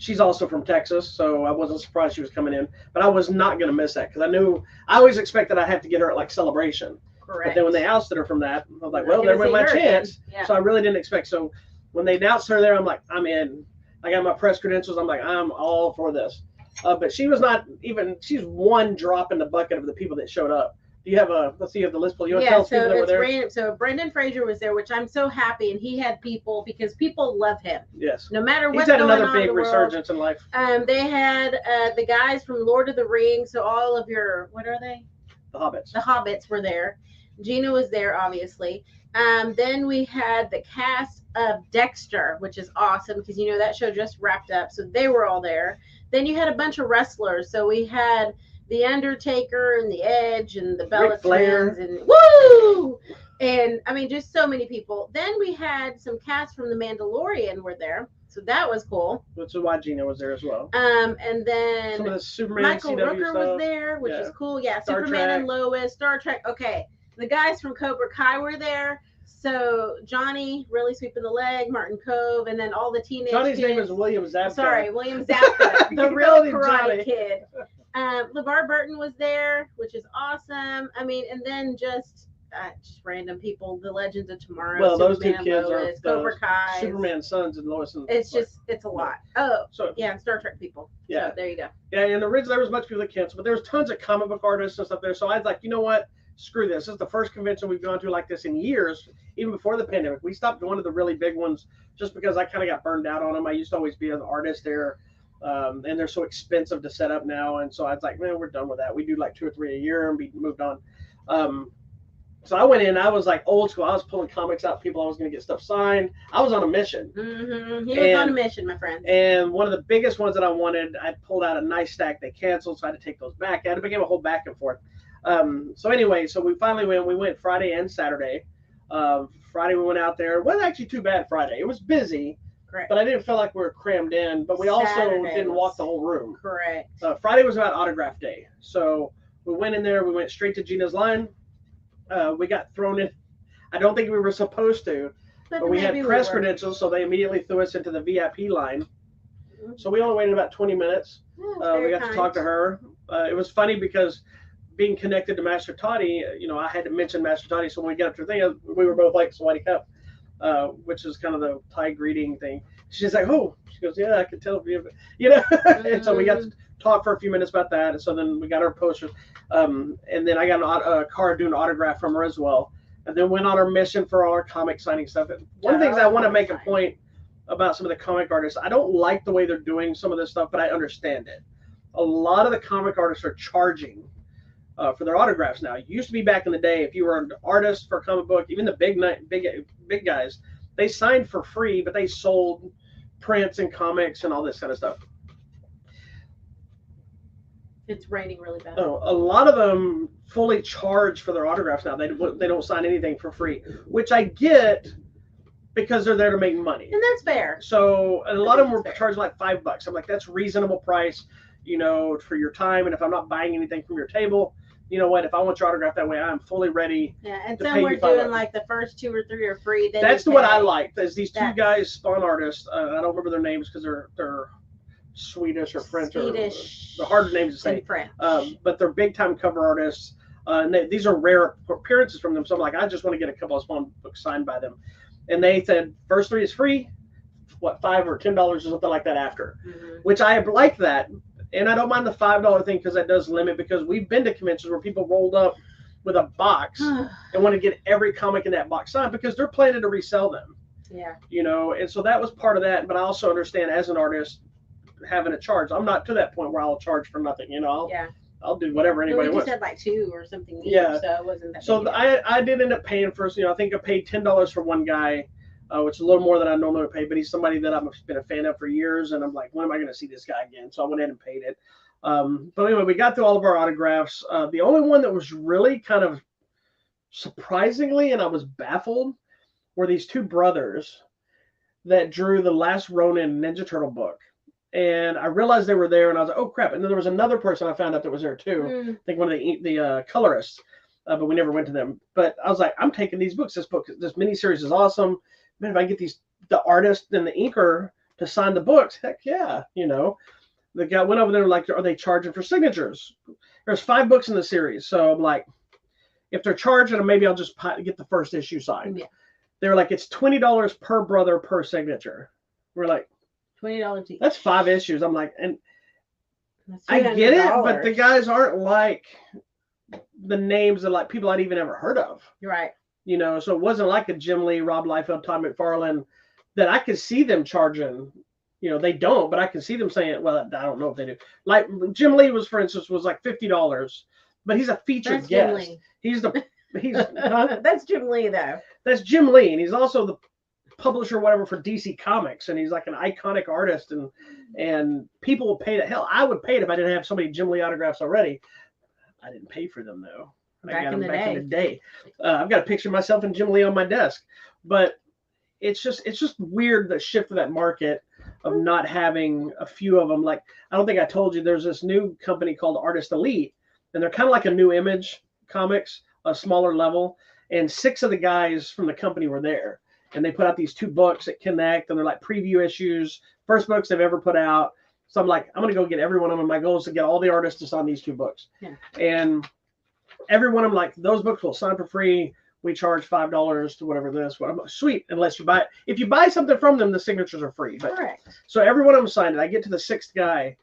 She's also from Texas, so I wasn't surprised she was coming in. But I was not going to miss that because I always expected I'd have to get her at like Celebration. Correct. But then when they ousted her from that, I was like, well, there went my chance. Yeah. So I really didn't expect. So when they announced her there, I'm like, I'm in. I got my press credentials. I'm like, I'm all for this. But she was not even, she's one drop in the bucket of the people that showed up. Do you have let's see, you have the list. You want to tell people that were there? So Brendan Fraser was there, which I'm so happy. And he had people, because people love him. Yes. No matter what's going on. He's had another big resurgence in life. They had the guys from Lord of the Rings. So all of your, what are they? The Hobbits. The Hobbits were there. Gina was there, obviously. Then we had the cast of Dexter, which is awesome because that show just wrapped up, so they were all there. Then you had a bunch of wrestlers, so we had the Undertaker and the Edge and the Bella Twins and woo, and I mean just so many people. Then we had some cast from The Mandalorian were there, so that was cool. Which is why Gina was there as well. And then some of the Superman, Michael CW Rooker stuff was there, which is cool. Yeah, Star Superman Trek. And Lois, Star Trek. Okay. The guys from Cobra Kai were there. So Johnny really sweeping the leg, Martin Cove, and then all the teenage Johnny's kids. name is William Zabka. Sorry, William Zabka, the real Karate Kid. LeVar Burton was there, which is awesome. I mean, and then just random people, the Legends of Tomorrow. Well, Superman, those two kids Lois, are Cobra Kai, Superman's sons and Lois and. It's a lot. Oh, so yeah, and Star Trek people. Yeah, so there you go. Yeah, and originally there was much people that canceled, but there was tons of comic book artists and stuff there. So I was like, you know what? Screw this. This is the first convention we've gone to like this in years, even before the pandemic. We stopped going to the really big ones just because I kind of got burned out on them. I used to always be an artist there, and they're so expensive to set up now. And so I was like, man, we're done with that. We do like 2 or 3 a year and we moved on. So I went in. I was like old school. I was pulling comics out. People, I was going to get stuff signed. I was on a mission. Mm-hmm. He was on a mission, my friend. And one of the biggest ones that I wanted, I pulled out a nice stack. They canceled, so I had to take those back. It became a whole back and forth. So anyway, so we finally went. We went Friday and Saturday. Friday we went out there. It wasn't actually too bad Friday. It was busy. Correct. But I didn't feel like we were crammed in. But we also didn't walk the whole room. Correct. Friday was about autograph day. So we went in there. We went straight to Gina's line. We got thrown in. I don't think we were supposed to. But we had press credentials, so they immediately threw us into the VIP line. So we only waited about 20 minutes. We got to talk to her. It was funny because being connected to Master Toddy, I had to mention Master Toddy. So when we got up to the thing, we were both like, Sawadi Cup, which is kind of the Thai greeting thing. She's like, oh, she goes, yeah, I can tell you, And so we got to talk for a few minutes about that. And so then we got our posters. And then I got a card doing an autograph from her as well. And then went on our mission for all our comic signing stuff. And one of the things I want to make a point about some of the comic artists, I don't like the way they're doing some of this stuff, but I understand it. A lot of the comic artists are charging for their autographs now. It used to be back in the day, if you were an artist for a comic book, even the big guys, they signed for free, but they sold prints and comics and all this kind of stuff. It's raining really bad. Oh, a lot of them fully charge for their autographs now. They don't sign anything for free, which I get because they're there to make money. And that's fair. So a lot of them were charging like $5. I'm like, that's reasonable price, for your time. And if I'm not buying anything from your table, you know what? If I want your autograph that way, I'm fully ready. Yeah, and some were doing like the first 2 or 3 are free. Then that's what I like. There's these two guys, Spawn artists. I don't remember their names because they're Swedish or French. Swedish. Or the hard names to say. And French. But they're big time cover artists. And these are rare appearances from them. So I'm like, I just want to get a couple of Spawn books signed by them. And they said first 3 is free. What, $5 or $10 or something like that after, which I like that. And I don't mind the $5 thing because that does limit, because we've been to conventions where people rolled up with a box and want to get every comic in that box signed because they're planning to resell them. Yeah. And so that was part of that. But I also understand as an artist having a charge. I'm not to that point where I'll charge for nothing. I'll do whatever anybody wants. We just had like 2 or something. Yeah. So it wasn't that. So I did end up paying for. I think I paid $10 for one guy. Which is a little more than I normally would pay, but he's somebody that I've been a fan of for years, and I'm like, when am I going to see this guy again? So I went ahead and paid it. But anyway, we got through all of our autographs. The only one that was really kind of surprisingly, and I was baffled, were these 2 brothers that drew the Last Ronin Ninja Turtle book. And I realized they were there, and I was like, oh, crap. And then there was another person I found out that was there, too. I think one of the colorists, but we never went to them. But I was like, I'm taking these books. This miniseries is awesome. Man, if I get the artist and the inker to sign the books. Heck yeah, The guy went over there like, are they charging for signatures? There's 5 books in the series, so I'm like, if they're charging, maybe I'll just get the first issue signed. Yeah. They were like, it's $20 per brother per signature. We're like, $20 each. that's 5 issues. I'm like, and I get it, but the guys aren't like the names that like people I'd even ever heard of. Right. So it wasn't like a Jim Lee, Rob Liefeld, Todd McFarlane that I could see them charging. They don't, but I can see them saying, well, I don't know if they do. Like Jim Lee was, for instance, was like $50, but he's a featured guest. He's That's Jim Lee though. That's Jim Lee, and he's also the publisher, whatever, for DC Comics, and he's like an iconic artist, and people will pay it. Hell, I would pay it if I didn't have so many Jim Lee autographs already. I didn't pay for them though. I got them back in the day. I've got a picture of myself and Jim Lee on my desk, but it's just weird the shift of that market of not having a few of them. Like, I don't think I told you, there's this new company called Artist Elite, and they're kind of like a New Image Comics, a smaller level, and 6 of the guys from the company were there, and they put out these 2 books that connect, and they're like preview issues, first books they've ever put out. So I'm like, I'm gonna go get every one of them. My goal is to get all the artists to sign these 2 books. Yeah. And every one of them, like, those books will sign for free. We charge $5 to whatever this. I'm like, sweet, unless you buy it. If you buy something from them, the signatures are free. But, correct. So every one of them signed it. I get to the 6th guy,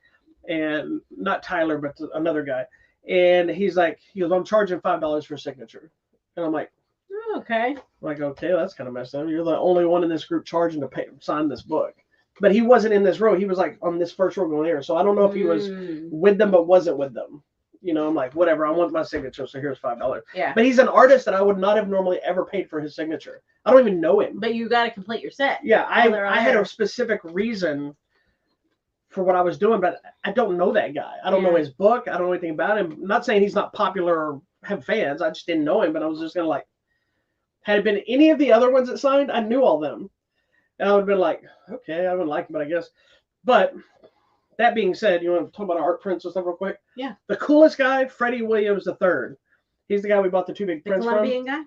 and not Tyler, but another guy, and he goes, I'm charging $5 for a signature, and I'm like, oh, okay. Okay, that's kind of messed up. You're the only one in this group charging to sign this book. But he wasn't in this row. He was like on this first row going there. So I don't know if he was with them but wasn't with them. I'm like, whatever, I want my signature, so here's $5. Yeah. But he's an artist that I would not have normally ever paid for his signature. I don't even know him. But you got to complete your set. Yeah, I had a specific reason for what I was doing, but I don't know that guy. I don't know his book. I don't know anything about him. I'm not saying he's not popular or have fans. I just didn't know him, but I was just going to like, had it been any of the other ones that signed, I knew all them. And I would have been like, okay, I wouldn't like him, but I guess. But that being said, you want to talk about art prints and stuff real quick? Yeah. The coolest guy, Freddie Williams III. He's the guy we bought the 2 big prints from. The Colombian guy?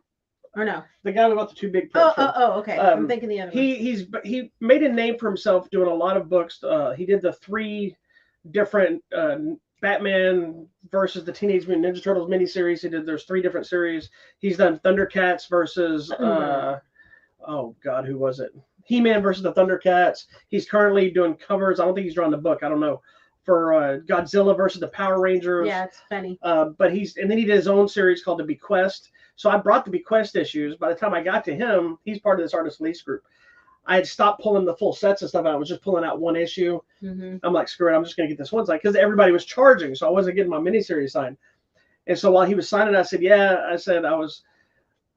Or no? The guy we bought the 2 big prints from. Oh, okay. I'm thinking the other one. He made a name for himself doing a lot of books. He did the 3 different Batman versus the Teenage Mutant Ninja Turtles miniseries. There's 3 different series. He's done Thundercats versus oh God, who was it? He-Man versus the Thundercats. He's currently doing covers. I don't think he's drawing the book. I don't know. For Godzilla versus the Power Rangers. Yeah, it's funny. But then he did his own series called The Bequest. So I brought the Bequest issues. By the time I got to him, he's part of this artist lease group. I had stopped pulling the full sets and stuff out. I was just pulling out one issue. Mm-hmm. I'm like, screw it. I'm just going to get this one signed because everybody was charging. So I wasn't getting my miniseries signed. And so while he was signing, I said,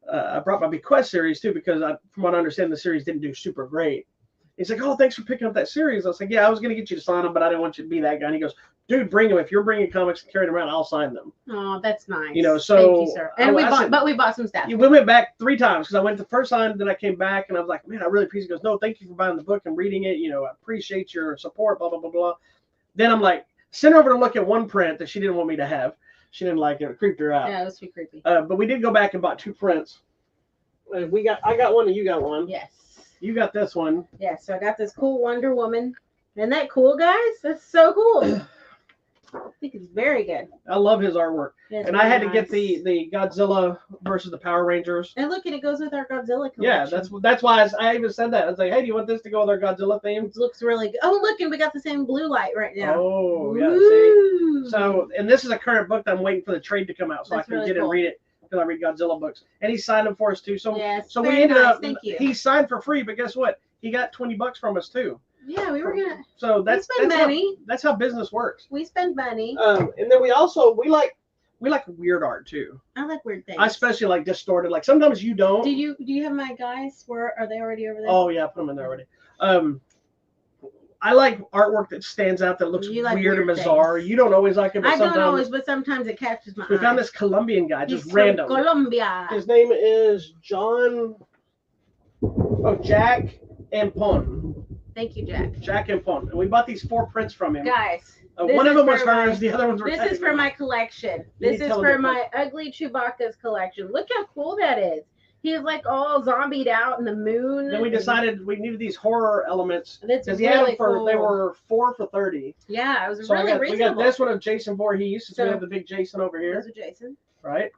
I brought my Bequest series too, because from what I understand, the series didn't do super great. He's like, oh, thanks for picking up that series. I was like, yeah, I was going to get you to sign them, but I didn't want you to be that guy. And he goes, dude, bring them. If you're bringing comics and carrying them around, I'll sign them. Oh, that's nice. So thank you, sir. And we bought some stuff. We went back 3 times because I went the first time, then I came back and I was like, man, I really appreciate it. He goes, no, thank you for buying the book and reading it. I appreciate your support, blah, blah, blah, blah. Then I'm like, sent over to look at one print that she didn't want me to have. She didn't like it. It creeped her out. Yeah, it was too creepy. But we did go back and bought 2 prints. I got one and you got one. Yes. You got this one. Yeah, so I got this cool Wonder Woman. Isn't that cool, guys? That's so cool. I think it's very good. I love his artwork. It's and I had to get the Godzilla versus the Power Rangers. And look, and it goes with our Godzilla collection. Yeah, that's why I even said that. I was like, hey, do you want this to go with our Godzilla theme? It looks really good. Oh, look, and we got the same blue light right now. Oh, yeah. See? So, and this is a current book that I'm waiting for the trade to come out so I can get and read it. Because I read Godzilla books, and he signed them for us too. So, yes, so we ended up. Thank you. He signed for free, but guess what? He got $20 from us too. Yeah, we were gonna. So we spend money. That's how business works. We spend money. And then we like weird art too. I like weird things. I especially like distorted. Like sometimes you don't. Do you have my guys? Are they already over there? Oh yeah, I put them in there already. I like artwork that stands out, that looks weird and bizarre. Things. You don't always like it, but don't always, but sometimes it catches my eye. We found this Colombian guy, He's just random. Colombia. His name is Jack Ampon. Thank you, Jack. Jack Ampon. And we bought these 4 prints from him. Guys. One of them was hers, the other ones were This is for my collection. This is for my ugly Chewbacca's collection. Look how cool that is. He's like all zombied out in the moon. Then we decided we needed these horror elements It's because he had them really for cool. they were 4 for $30. Yeah, it was So really we reasonable. got this one of Jason Voorhees. So we So- have the big Jason over here, Those are Jason. right?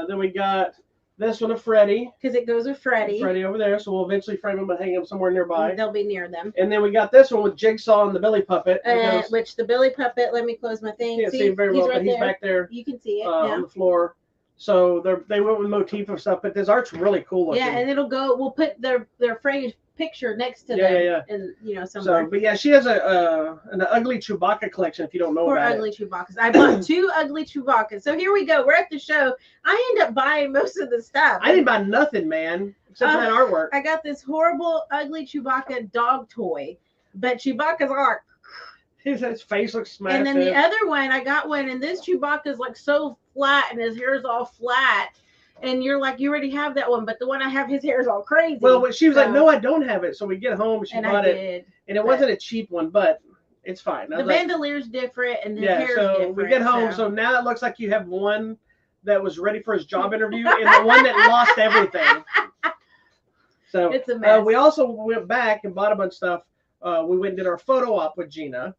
Then we got this one of Freddy. Because it goes with Freddy. Freddy over there. So we'll eventually frame him and hang him somewhere nearby. They'll be near them. And then we got this one with Jigsaw and the Billy Puppet. Which the Billy Puppet, let me close my thing. Can't see him very well, right but he's there. back there You can see it. on the floor. So they went with motif of stuff, but this art's really cool looking. Yeah, and we'll put their framed picture next to them. Yeah. And somewhere. So, but yeah, she has an ugly Chewbacca collection. If you don't know Poor about ugly Chewbacca's. I bought 2 ugly Chewbacca's. So here we go. We're at the show. I end up buying most of the stuff. I didn't buy nothing, man, except for that artwork. I got this horrible, ugly Chewbacca dog toy, but Chewbacca's like. His face looks massive. And then the other one, I got one, and this Chewbacca's like so flat, and his hair's all flat. And you're like, you already have that one, but the one I have, his hair is all crazy. Well, she was like, no, I don't have it. So we get home, she bought it, and it wasn't a cheap one, but it's fine. The bandoleer's different, and his hair's different. We get home, so now it looks like you have one that was ready for his job interview, and the one that lost everything. So it's a mess. We also went back and bought a bunch of stuff. We went and did our photo op with Gina.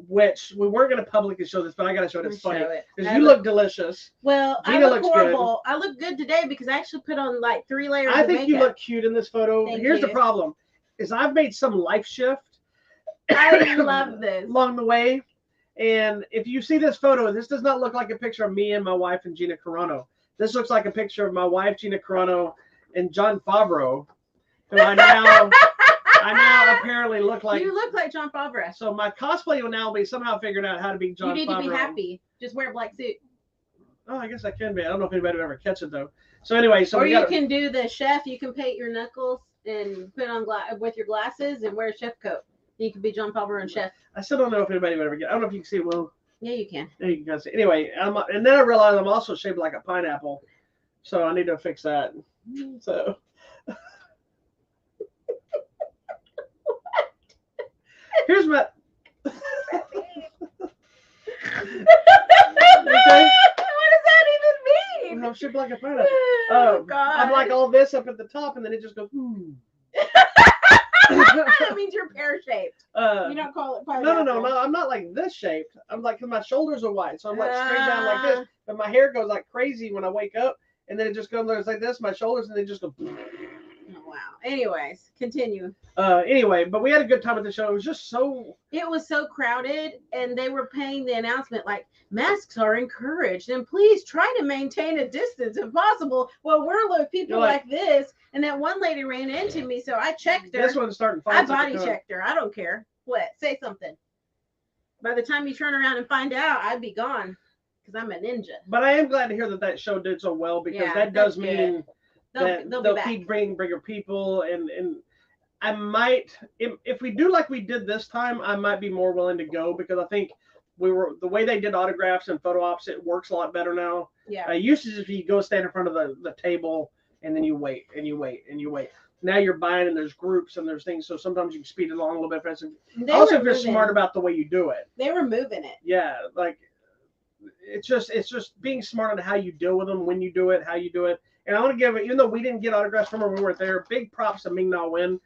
Which we weren't going to publicly show this, but I got to show it. It's funny because you look delicious. Well, Gina I look looks horrible. Good. I look good today because I actually put on like 3 layers of makeup. I think you look cute in this photo. Here's the problem: is I've made some life shift. I love this along the way, and if you see this photo, this does not look like a picture of me and my wife and Gina Carano. This looks like a picture of my wife, Gina Carano, and Jon Favreau, who I now apparently look like. You look like Jon Favreau. So my cosplay will now be somehow figured out how to be Jon Favreau. You need to be happy. Just wear a black suit. Oh, I guess I can be. I don't know if anybody would ever catch it though. So anyway, or you can do the chef. You can paint your knuckles and put on with your glasses and wear a chef coat. You can be Jon Favreau and chef. I still don't know if anybody would ever get. I don't know if you can see it. Well, yeah, you can. There you can see. Anyway, and then I realized I'm also shaped like a pineapple, so I need to fix that. So. Here's my. Okay. What does that even mean? I'm shaped like a pineapple. Oh, God. I'm like all this up at the top, and then it just goes. That means you're pear-shaped. You don't call it pineapple. No. I'm not like this shaped. I'm like, cause my shoulders are wide, so I'm like straight down like this. But my hair goes like crazy when I wake up, and then it just goes like this. My shoulders, and they just go. Oh, wow. Anyways, continue. Anyway, but we had a good time at the show. It was just so. It was so crowded, and they were paying the announcement like masks are encouraged, and please try to maintain a distance if possible. Well, we're with people like this, and that one lady ran into me, so I checked her. This one's starting. I body checked her. I don't care. What? Say something. By the time you turn around and find out, I'd be gone because I'm a ninja. But I am glad to hear that show did so well because that does mean. They'll keep bringing bigger people, and I might if we do like we did this time, I might be more willing to go because I think the way they did autographs and photo ops, it works a lot better now. Yeah. Usually if you go stand in front of the table and then you wait and you wait and you wait. Now you're buying and there's groups and there's things, so sometimes you can speed it along a little bit faster. Also, if you're smart about the way you do it. They were moving it. Yeah, like it's just being smart on how you deal with them, when you do it, how you do it. And I want to give it, even though we didn't get autographs from her when we weren't there, big props to Ming Na Wen.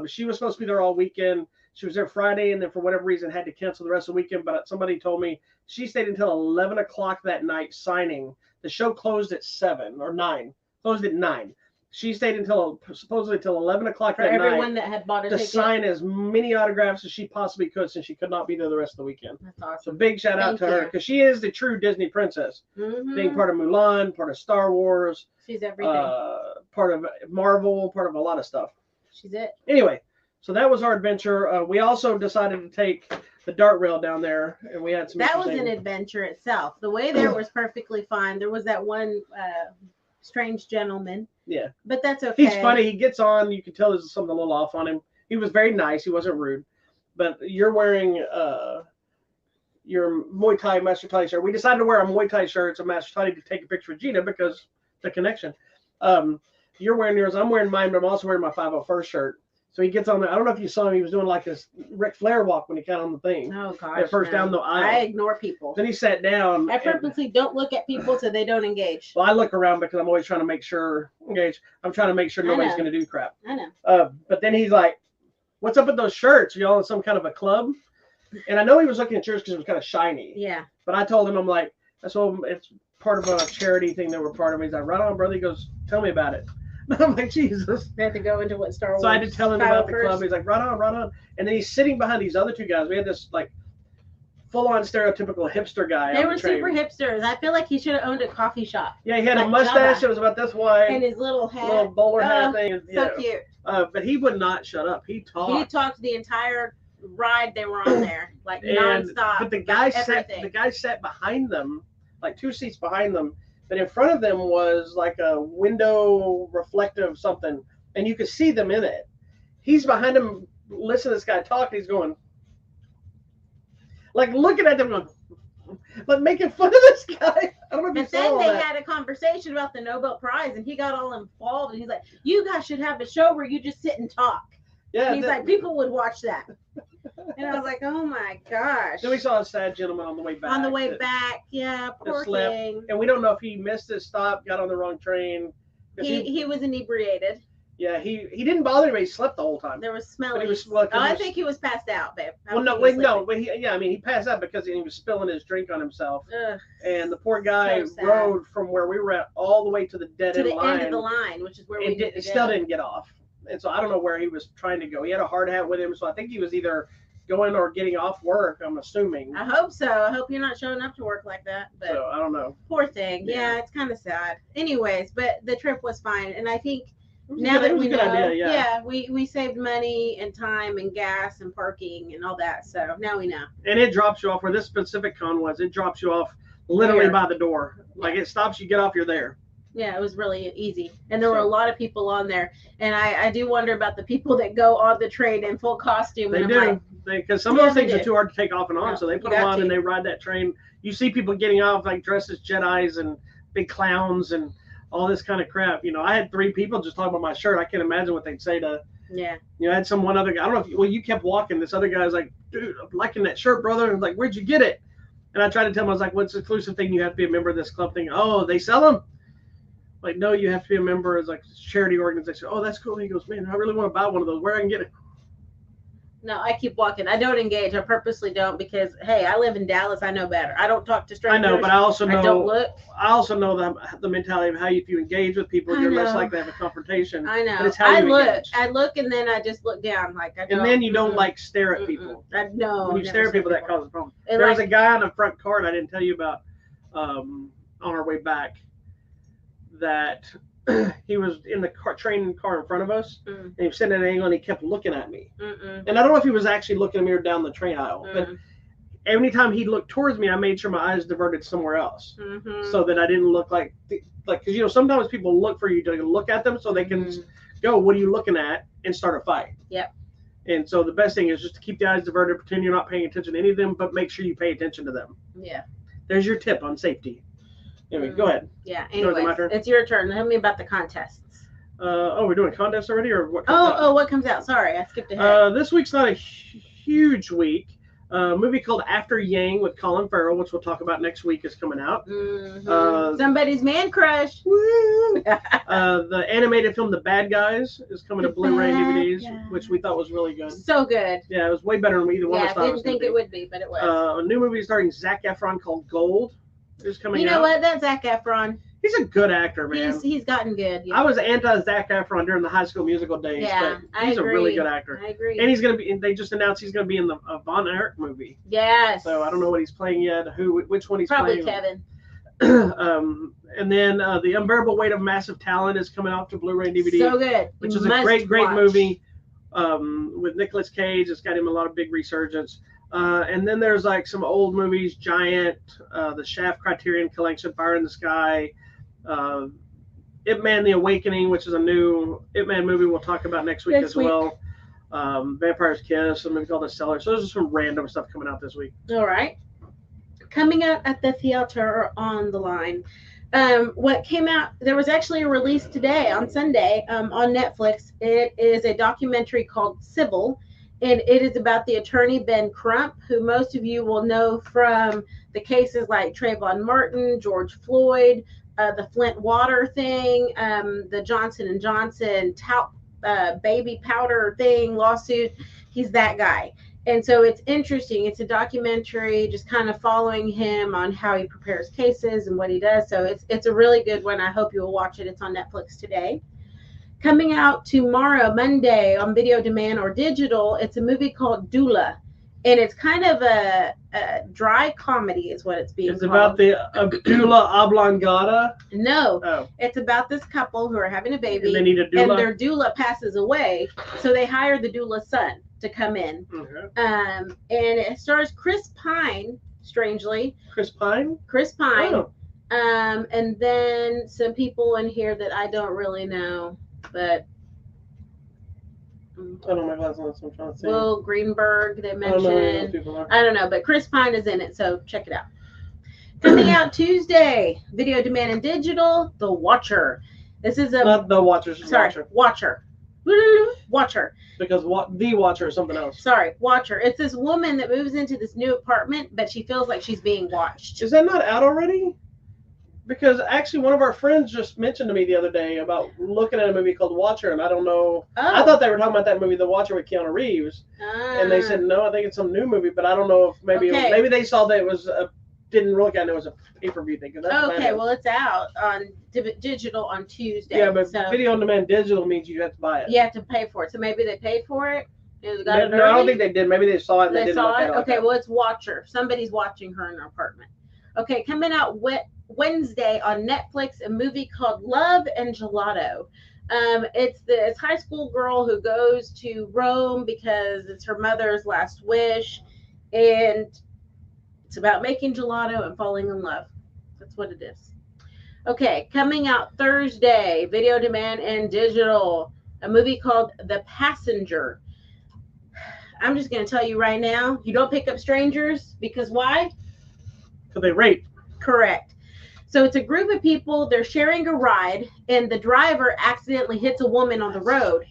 She was supposed to be there all weekend. She was there Friday, and then for whatever reason had to cancel the rest of the weekend. But somebody told me she stayed until 11 o'clock that night signing. The show closed at 7 or 9. Closed at 9. She stayed supposedly till 11 o'clock that night. For everyone that had bought a ticket. To sign as many autographs as she possibly could, since she could not be there the rest of the weekend. That's awesome. So big shout out to her, because she is the true Disney princess. Mm-hmm. Being part of Mulan, part of Star Wars. She's everything. Part of Marvel, part of a lot of stuff. She's it. Anyway, so that was our adventure. We also decided to take the dart rail down there, and we had some. That was an adventure itself. The way there was perfectly fine. There was that one strange gentleman. Yeah. But that's okay. He's funny. He gets on. You can tell there's something a little off on him. He was very nice. He wasn't rude. But you're wearing your Muay Thai Master Thai shirt. We decided to wear a Muay Thai shirt, a Master Thai, to take a picture of Gina because the connection. You're wearing yours. I'm wearing mine, but I'm also wearing my 501st shirt. So he gets on there. I don't know if you saw him. He was doing like this Ric Flair walk when he got on the thing. Oh gosh. At first down the aisle. I ignore people. Then he sat down. I purposely don't look at people so they don't engage. Well, I look around because I'm always trying to make sure I'm trying to make sure nobody's going to do crap. I know. But then he's like, "What's up with those shirts? Y'all in some kind of a club?" And I know he was looking at shirts because it was kind of shiny. Yeah. But I told him, I'm like, "That's what it's part of a charity thing that we're part of." He's like, "Right on, brother." He goes, "Tell me about it." I'm like, Jesus. They have to go into what Star Wars. So I had to tell him about the first. club. He's like, right on, right on. And then he's sitting behind these other two guys. We had this like full-on stereotypical hipster guy. They were super hipsters. I feel like he should have owned a coffee shop. Yeah, he had a mustache that was about this wide. And his little hat. Little bowler hat thing. So cute. But he would not shut up. He talked. He talked the entire ride they were on there, like nonstop. But the guy sat behind them, like 2 seats behind them. But in front of them was like a window reflective something, and you could see them in it. He's behind him, listening to this guy talk. He's going, like looking at them, going, like making fun of this guy. I don't know if you saw then they had a conversation about the Nobel Prize, and he got all involved. And he's like, "You guys should have a show where you just sit and talk." Yeah. He's like, people would watch that. And I was like, oh my gosh. Then we saw a sad gentleman on the way back. On the way back, yeah, poor thing. And we don't know if he missed his stop, got on the wrong train. He was inebriated. Yeah, he didn't bother anybody. He slept the whole time. There was smelly. I think he was passed out, babe. But he passed out because he was spilling his drink on himself. Ugh, and the poor guy rode from where we were at all the way to the end of the line, which is where we still didn't get off. And so I don't know where he was trying to go. He had a hard hat with him, so I think he was either going or getting off work, I'm assuming. I hope so. I hope you're not showing up to work like that. But so I don't know. Poor thing. Yeah, it's kind of sad. Anyways, but the trip was fine. And I think now that we know, we saved money and time and gas and parking and all that. So now we know. And it drops you off where this specific con was. It drops you off literally by the door. Like it stops you, get off, you're there. Yeah, it was really easy. And there were a lot of people on there. And I do wonder about the people that go on the train in full costume. They do. Because some of those things are too hard to take off and on. So they put them on and they ride that train. You see people getting off like dressed as Jedis and big clowns and all this kind of crap. You know, I had 3 people just talking about my shirt. I can't imagine what they'd say to. Yeah. You know, I had one other guy. I don't know if you kept walking. This other guy was like, dude, I'm liking that shirt, brother. And I was like, where'd you get it? And I tried to tell him, I was like, what's the exclusive thing? You have to be a member of this club thing. Oh, they sell them? Like, no, you have to be a member of like charity organization. Oh, that's cool. He goes, man, I really want to buy one of those. Where I can get it? No, I keep walking. I don't engage. I purposely don't because, hey, I live in Dallas. I know better. I don't talk to strangers. I know, but I also know. I don't look. I also know the mentality of how if you engage with people, you're less likely to have a confrontation. I know. But it's how you engage. I look, and then I just look down. Like I don't. And then you don't like stare at people. No. When you stare at people, that causes a problem. There was a guy on the front cart I didn't tell you about on our way back that. He was in the train car in front of us, and he was sitting at an angle, and he kept looking at me. And I don't know if he was actually looking at me or down the train aisle, but every time he looked towards me, I made sure my eyes diverted somewhere else, so that I didnn't look like because sometimes people look for you to look at them so they can go, what are you looking at, and start a fight. Yep. And so the best thing is just to keep the eyes diverted, pretend you're not paying attention to any of them, but make sure you pay attention to them. Yeah. There's your tip on safety. Anyway, go ahead. Yeah, anyway, it's your turn. Tell me about the contests. We're doing contests already, or what? What comes out? Sorry, I skipped ahead. This week's not a huge week. A movie called After Yang with Colin Farrell, which we'll talk about next week, is coming out. Somebody's man crush. Woo! The animated film The Bad Guys is coming to Blu-ray and DVDs, which we thought was really good. So good. Yeah, it was way better than either one of us thought. I didn't think it would be, but it was. A new movie starring Zac Efron called Gold is coming out. You know what? That Zac Efron. He's a good actor, man. He's gotten good. Yeah. I was anti-Zac Efron during the High School Musical days, but he's a really good actor. I agree. And he's going to be. They just announced he's going to be in the Von Erich movie. Yes. So I don't know what he's playing yet. Which one he's playing? Probably Kevin. And then The Unbearable Weight of Massive Talent is coming out to Blu-ray and DVD. So good. Which is a great movie with Nicolas Cage. It's got him a lot of big resurgence. And then there's like some old movies, Giant, the Shaft Criterion Collection, Fire in the Sky, Ip Man: The Awakening, which is a new Ip Man movie we'll talk about next week as well. Vampire's Kiss, a movie called The Cellar. So there's some random stuff coming out this week. All right. Coming out at the theater on the line. What came out, there was actually a release today on Sunday on Netflix. It is a documentary called Sybil, and it is about the attorney Ben Crump, who most of you will know from the cases like Trayvon Martin, George Floyd, the Flint water thing, the Johnson and Johnson talc baby powder thing lawsuit. He's that guy. And so it's interesting. It's a documentary just kind of following him on how he prepares cases and what he does. So it's a really good one. I hope you'll watch it. It's on Netflix today. Coming out tomorrow, Monday, on video demand or digital, it's a movie called Doula. And it's kind of a dry comedy is what it's being It's called. about the doula oblongata. No, Oh, it's about this couple who are having a baby. and they need a And doula. their doula passes away. So they hire the doula's son to come in. Okay. And it stars Chris Pine, strangely. Chris Pine. Chris Pine. Oh, And then some people in here that I don't really know, but I don't know my glasses on, so I'm trying to see. Will Greenberg they I don't know who those mentioned. people are. I don't know, but Chris Pine is in it, so check it out. Coming out Tuesday, video demand and digital, The Watcher. This is a Not the Watchers. sorry, Watcher. Watcher. Because the Watcher is something else. Sorry, Watcher. It's this woman that moves into this new apartment, but she feels like she's being watched. Is that not out already? Because actually, one of our friends just mentioned to me the other day about looking at a movie called Watcher, and I don't know. Oh. I thought they were talking about that movie, The Watcher, with Keanu Reeves, and they said no. I think it's some new movie, but I don't know if maybe Okay. maybe they saw that it was didn't look at it was a pay-per-view thing. 'Cause that's Okay, bad. well, it's out on digital on Tuesday. Yeah, but so video on demand digital means you have to buy it. you have to pay for it. So maybe they paid for it. And got No, it no, I don't early? think they did. Maybe they saw it and they, They didn't saw look at it. it. like Okay, that. well, it's Watcher. Somebody's watching her in her apartment. Okay, coming out Wednesday on Netflix, a movie called Love and Gelato. It's high school girl who goes to Rome because it's her mother's last wish, and it's about making gelato and falling in love. That's what it is. Okay, coming out Thursday, video demand and digital, a movie called The Passenger. I'm just going to tell you right now, you don't pick up strangers because why? So they rape. Correct. So it's a group of people, they're sharing a ride, and the driver accidentally hits a woman on the road.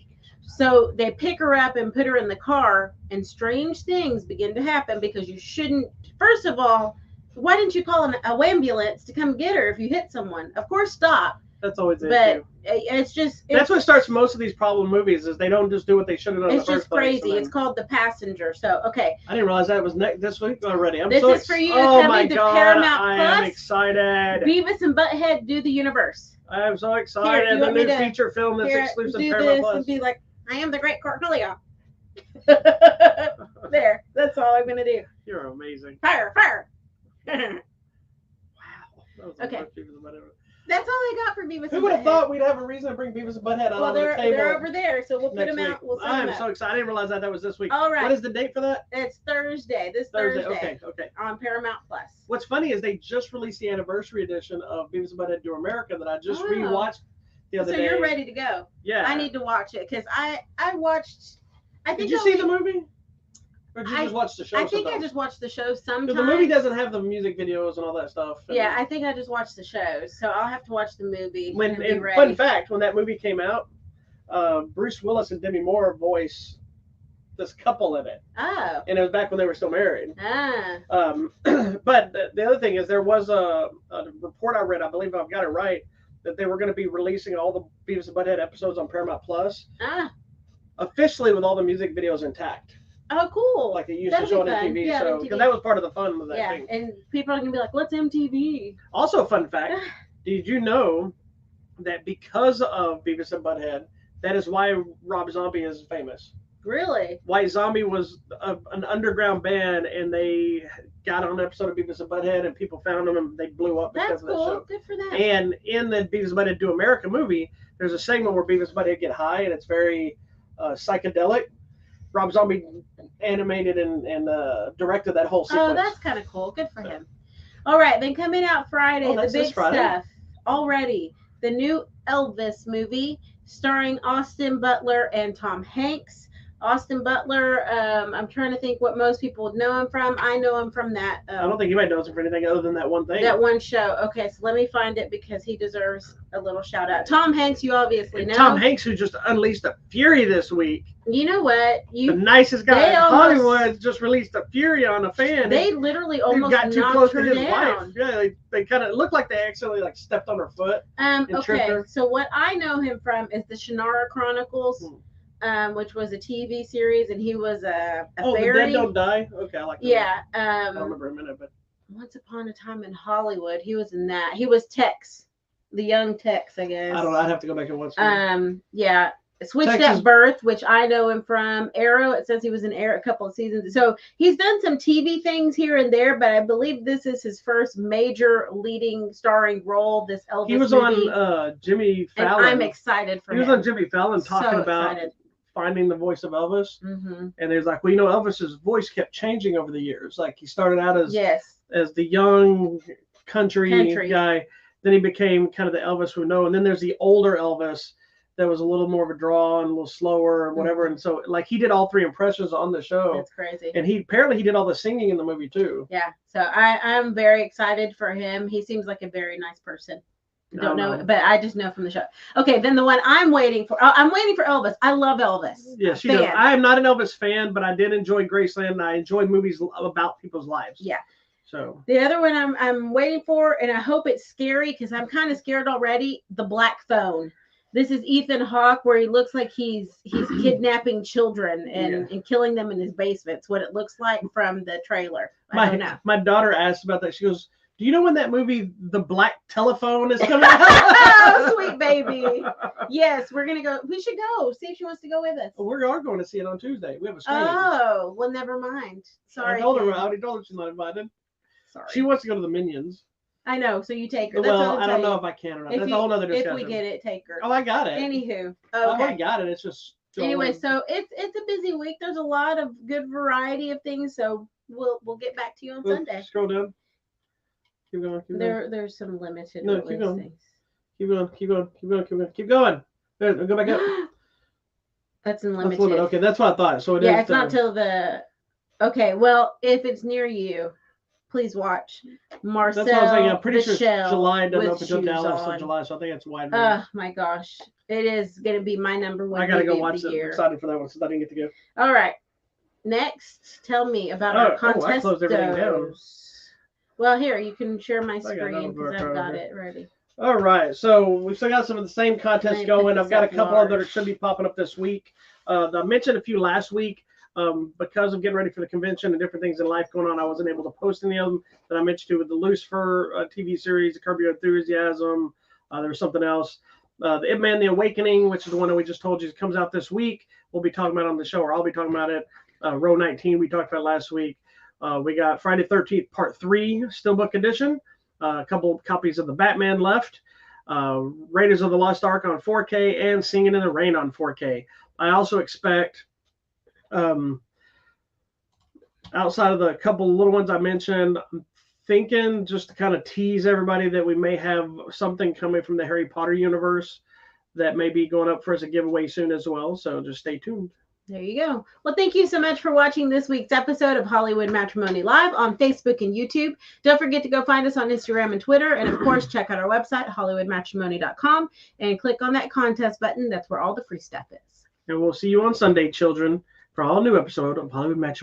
So they pick her up and put her in the car, and strange things begin to happen because you shouldn't. First of all, why didn't you call a ambulance to come get her if you hit someone? Of course, stop. That's always the But issue. it's just That's what starts most of these problem movies is they don't just do what they should have done in the it's first just place. crazy. It's called The Passenger. So okay, I didn't realize that was this week already. I'm This so is for you. It's Oh coming my to god! Paramount I am Plus. excited. Beavis and Butthead do the universe. I am so Here, excited. you The want me new to- feature film that's Here, exclusive do to Paramount this Plus. and be like, I am the great Cornelia. There, that's all I'm gonna do. You're amazing. Fire, fire. Wow. That was Okay. much deeper than whatever. That's all I got for Beavis Who and would have Butthead. thought we'd have a reason to bring Beavis and Butthead out Well, on the they're table over there, so we'll put next them week? out. We'll send I'm them so out. excited. I didn't realize that was this week. All right. What is the date for that? It's Thursday. This Thursday. Okay. On Paramount Plus. What's funny is they just released the anniversary edition of Beavis and Butthead Do America that I just Oh. rewatched the other So day. you're ready to go. Yeah. I need to watch it because I watched. I think Did you I see the only- movie? Or did you just watch the show? I think I sometimes? just watched the show sometimes. Because the movie doesn't have the music videos and all that stuff. And Yeah, I think I just watched the shows, so I'll have to watch the movie and be and ready. fun fact, when that movie came out, Bruce Willis and Demi Moore voiced this couple in it, Oh. and it was back when they were still married. Ah. But the other thing is, there was a report I read, I believe I've got it right, that they were going to be releasing all the Beavis and Butthead episodes on Paramount Plus Ah. officially with all the music videos intact, Oh, cool. like it used That'll to show on be fun. MTV. Yeah, So MTV. because that was part of the fun of that Yeah, thing. and people are gonna be like, "What's MTV?" Also, fun fact: did you know that because of Beavis and Butthead, that is why Rob Zombie is famous? Really? White Zombie was an underground band, and they got on an episode of Beavis and Butthead, and people found them, and they blew up because That's of that cool. show. Good for them. And in the Beavis and Butthead Do America movie, there's a segment where Beavis and Butthead get high, and it's very psychedelic. Rob Zombie animated and directed that whole sequence. Oh, that's kind of cool. Good for him. All right, then coming out Friday, Oh, the that's this big Friday? stuff already. The new Elvis movie starring Austin Butler and Tom Hanks. Austin Butler. I'm trying to think what most people would know him from. I know him from that. I don't think anybody knows him for anything other than that one thing. That one show. Okay, so let me find it because he deserves a little shout out. Tom Hanks, you obviously know. Tom Hanks, who just unleashed a fury this week. You know what? The nicest guy in Hollywood just released a fury on a fan. They literally almost got too close to his down. wife. Yeah, they kind of looked like they accidentally like stepped on her foot. Okay, so what I know him from is the Shannara Chronicles. Which was a TV series, and he was a fairy. The Dead Don't Die? Okay, I like that. Yeah. I don't remember a minute, but. Once Upon a Time in Hollywood, he was in that. He was Tex, the young Tex, I guess. I don't know. I'd have to go back and watch yeah. Switched Up Birth, which I know him from. Arrow, it says he was in Arrow a couple of seasons. So he's done some TV things here and there, but I believe this is his first major leading starring role, this Elvis He was movie. on Jimmy Fallon. And I'm excited for him. He was on Jimmy Fallon talking about finding the voice of Elvis. Mm-hmm. And there's like, well, Elvis's voice kept changing over the years. Like he started out as the young country guy. Then he became kind of the Elvis we know. And then there's the older Elvis that was a little more of a draw and a little slower and whatever. And so like he did all three impressions on the show. That's crazy. And he apparently did all the singing in the movie too. Yeah. So I'm very excited for him. He seems like a very nice person. Don't know, but I just know from the show. Okay, then the one I'm waiting for. I'm waiting for Elvis. I love Elvis. Yeah, she does. I am not an Elvis fan, but I did enjoy Graceland, and I enjoy movies about people's lives. Yeah. So the other one I'm waiting for, and I hope it's scary because I'm kind of scared already. The Black Phone. This is Ethan Hawke, where he looks like he's kidnapping children and killing them in his basement. It's what it looks like from the trailer. I don't know. My daughter asked about that. She goes, do you know when that movie, The Black Telephone, is coming out? Oh, sweet baby. Yes, we're going to go. We should go. See if she wants to go with us. Well, we are going to see it on Tuesday. We have a screening. Oh, well, never mind. Sorry. I already told her she's not invited. Sorry. She wants to go to the Minions. I know, so you take her. That's I don't know if I can or not. That's a whole other discussion. If we get it, take her. Oh, I got it. Anywho. Okay. I already got it. It's just. Anyway, so it's a busy week. There's a lot of good variety of things, so we'll get back to you on Sunday. Scroll down. Keep going. There's some limited keep going. things. Keep going. There, go back up. That's unlimited. That's okay, that's what I thought. So it's not till the. Okay, well, if it's near you, please watch Marcel. That's what I was saying. I'm pretty sure Shell July doesn't open until Dallas in July, so I think it's wide. Oh my gosh, it is going to be my number one. I gotta go watch it. I'm excited for that one since I didn't get to go. All right, next, tell me about our contest. I closed everything down. Well, here you can share my screen because I've got it ready. All right, so we've still got some of the same contests going. I've got a couple of that should be popping up this week. I mentioned a few last week. Because of getting ready for the convention and different things in life going on, I wasn't able to post any of them that I mentioned with the Lucifer TV series, the Curb Your Enthusiasm. There was something else. The Ip Man, The Awakening, which is the one that we just told you comes out this week. We'll be talking about it on the show, or I'll be talking about it. Row 19, we talked about last week. We got Friday 13th, Part 3, Steelbook Edition. A couple of copies of The Batman left. Raiders of the Lost Ark on 4K and Singing in the Rain on 4K. I also expect... outside of the couple of little ones I mentioned, I'm thinking just to kind of tease everybody that we may have something coming from the Harry Potter universe that may be going up for us a giveaway soon as well. So just stay tuned. There you go. Well, thank you so much for watching this week's episode of Hollywood Matrimony Live on Facebook and YouTube. Don't forget to go find us on Instagram and Twitter. And, of course, check out our website, hollywoodmatrimony.com, and click on that contest button. That's where all the free stuff is. And we'll see you on Sunday, children, for all new episode of Hollywood Matrimony.